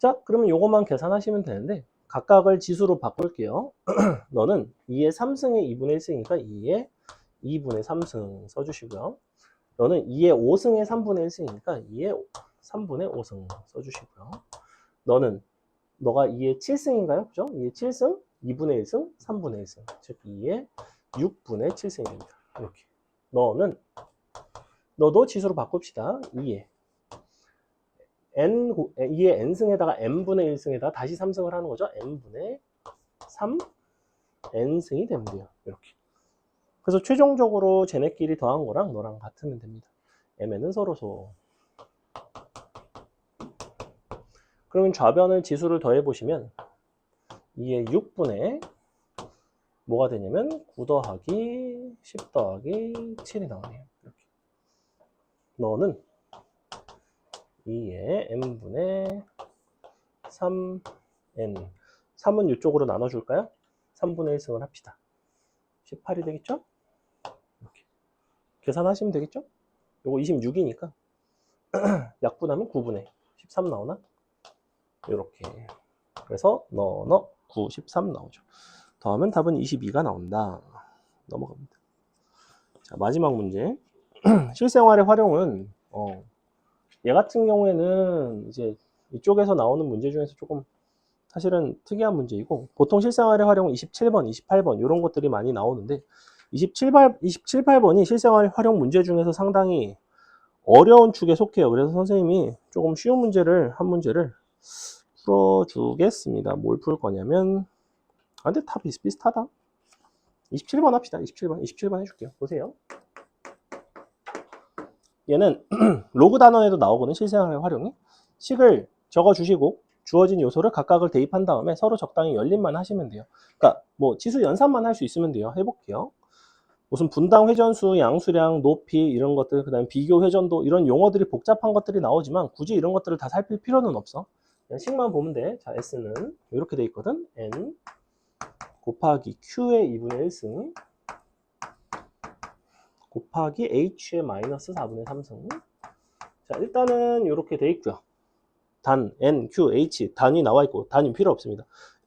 자, 그러면 요것만 계산하시면 되는데 각각을 지수로 바꿀게요. 너는 2의 3승의 2분의 1승이니까 2의 2분의 3승 써주시고요. 너는 2의 5승의 3분의 1승이니까 2의 3분의 5승 써주시고요. 너가 2의 7승인가요? 그죠? 2의 7승, 2분의 1승, 3분의 1승. 즉 2의 6분의 7승이 됩니다. 이렇게. 너도 지수로 바꿉시다. 2의 n승에다가 n분의 1승에다가 다시 3승을 하는 거죠. n분의 3 n승이 되면 돼요. 이렇게. 그래서 최종적으로 쟤네끼리 더한 거랑 너랑 같으면 됩니다. mn은 서로소. 그러면 좌변을 지수를 더해보시면 2의 6분의 뭐가 되냐면 9 더하기 10 더하기 7이 나오네요. 이렇게. 너는 2의 n분의 3n 3은 이쪽으로 나눠줄까요? 3분의 1승을 합시다. 18이 되겠죠? 이렇게. 계산하시면 되겠죠? 요거 26이니까 약분하면 9분의 13 나오나? 이렇게. 그래서 9, 13 나오죠. 더하면 답은 22가 나온다. 넘어갑니다. 자, 마지막 문제. 실생활의 활용은 얘 같은 경우에는 이제 이쪽에서 나오는 문제 중에서 조금 사실은 특이한 문제이고, 보통 실생활의 활용은 27번, 28번 이런 것들이 많이 나오는데 28번이 실생활의 활용 문제 중에서 상당히 어려운 축에 속해요. 그래서 선생님이 조금 쉬운 문제를 한 문제를 풀어주겠습니다. 뭘 풀 거냐면 근데 다 비슷비슷하다. 27번 합시다. 27번 해줄게요. 보세요. 얘는 로그 단원에도 나오거든. 실생활의 활용이. 식을 적어주시고 주어진 요소를 각각을 대입한 다음에 서로 적당히 연립만 하시면 돼요. 그러니까 뭐 지수 연산만 할 수 있으면 돼요. 해볼게요. 무슨 분당 회전수, 양수량, 높이 이런 것들, 그 다음에 비교 회전도 이런 용어들이 복잡한 것들이 나오지만 굳이 이런 것들을 다 살필 필요는 없어. 그냥 식만 보면 돼. 자, S는 이렇게 돼 있거든. N 곱하기 Q의 2분의 1승 곱하기 H의 마이너스 4분의 3승. 자, 일단은 이렇게 돼 있고요. 단, N, Q, H 단위 나와 있고 단위 필요 없습니다.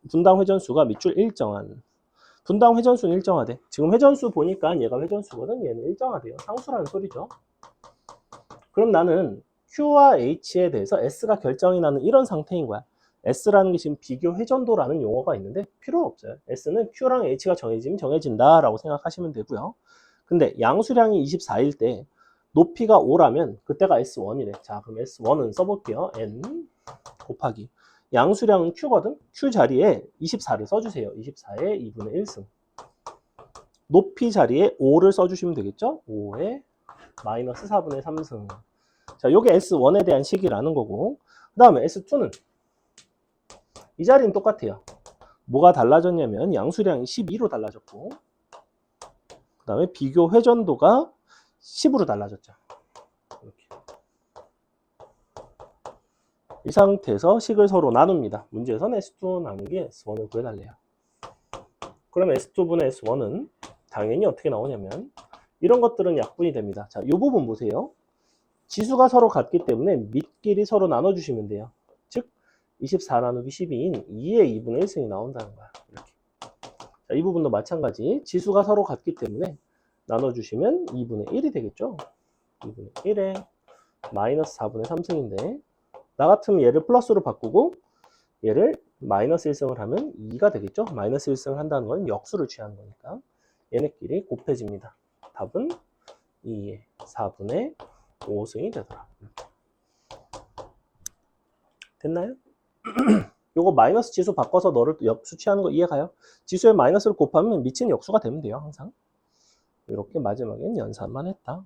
분당 회전수가 밑줄 일정한. 분당 회전수는 일정하대. 지금 회전수 보니까 얘가 회전수거든. 얘는 일정하대요. 상수라는 소리죠. 그럼 나는 Q와 H에 대해서 S가 결정이 나는 이런 상태인 거야. S라는 게 지금 비교 회전도라는 용어가 있는데 필요 없어요. S는 Q랑 H가 정해지면 정해진다라고 생각하시면 되고요. 근데 양수량이 24일 때 높이가 5라면 그때가 S1이래. 자, 그럼 S1은 써볼게요. N 곱하기 양수량은 Q거든. Q 자리에 24를 써주세요. 24의 2분의 1승. 높이 자리에 5를 써주시면 되겠죠. 5의 마이너스 4분의 3승. 자, 요게 S1에 대한 식이라는 거고, 그 다음에 S2는 이 자리는 똑같아요. 뭐가 달라졌냐면 양수량이 12로 달라졌고, 그 다음에 비교 회전도가 10으로 달라졌죠. 이렇게. 이 상태에서 식을 서로 나눕니다. 문제에서는 S2 나누기 S1을 구해달래요. 그러면 S2분의 S1은 당연히 어떻게 나오냐면 이런 것들은 약분이 됩니다. 자, 이 부분 보세요. 지수가 서로 같기 때문에 밑끼리 서로 나눠주시면 돼요. 즉 24 나누기 12인 2의 2분의 1승이 나온다는 거야. 이렇게. 자, 이 부분도 마찬가지. 지수가 서로 같기 때문에 나눠주시면 2분의 1이 되겠죠. 2분의 1에 마이너스 4분의 3승인데 나 같으면 얘를 플러스로 바꾸고 얘를 마이너스 1승을 하면 2가 되겠죠. 마이너스 1승을 한다는 건 역수를 취하는 거니까 얘네끼리 곱해집니다. 답은 2의 4분의 5승이 되더라. 됐나요? 요거 마이너스 지수 바꿔서 너를 역수 취하는 거 이해가요? 지수에 마이너스를 곱하면 미치는 역수가 되면 돼요. 항상. 이렇게 마지막엔 연산만 했다.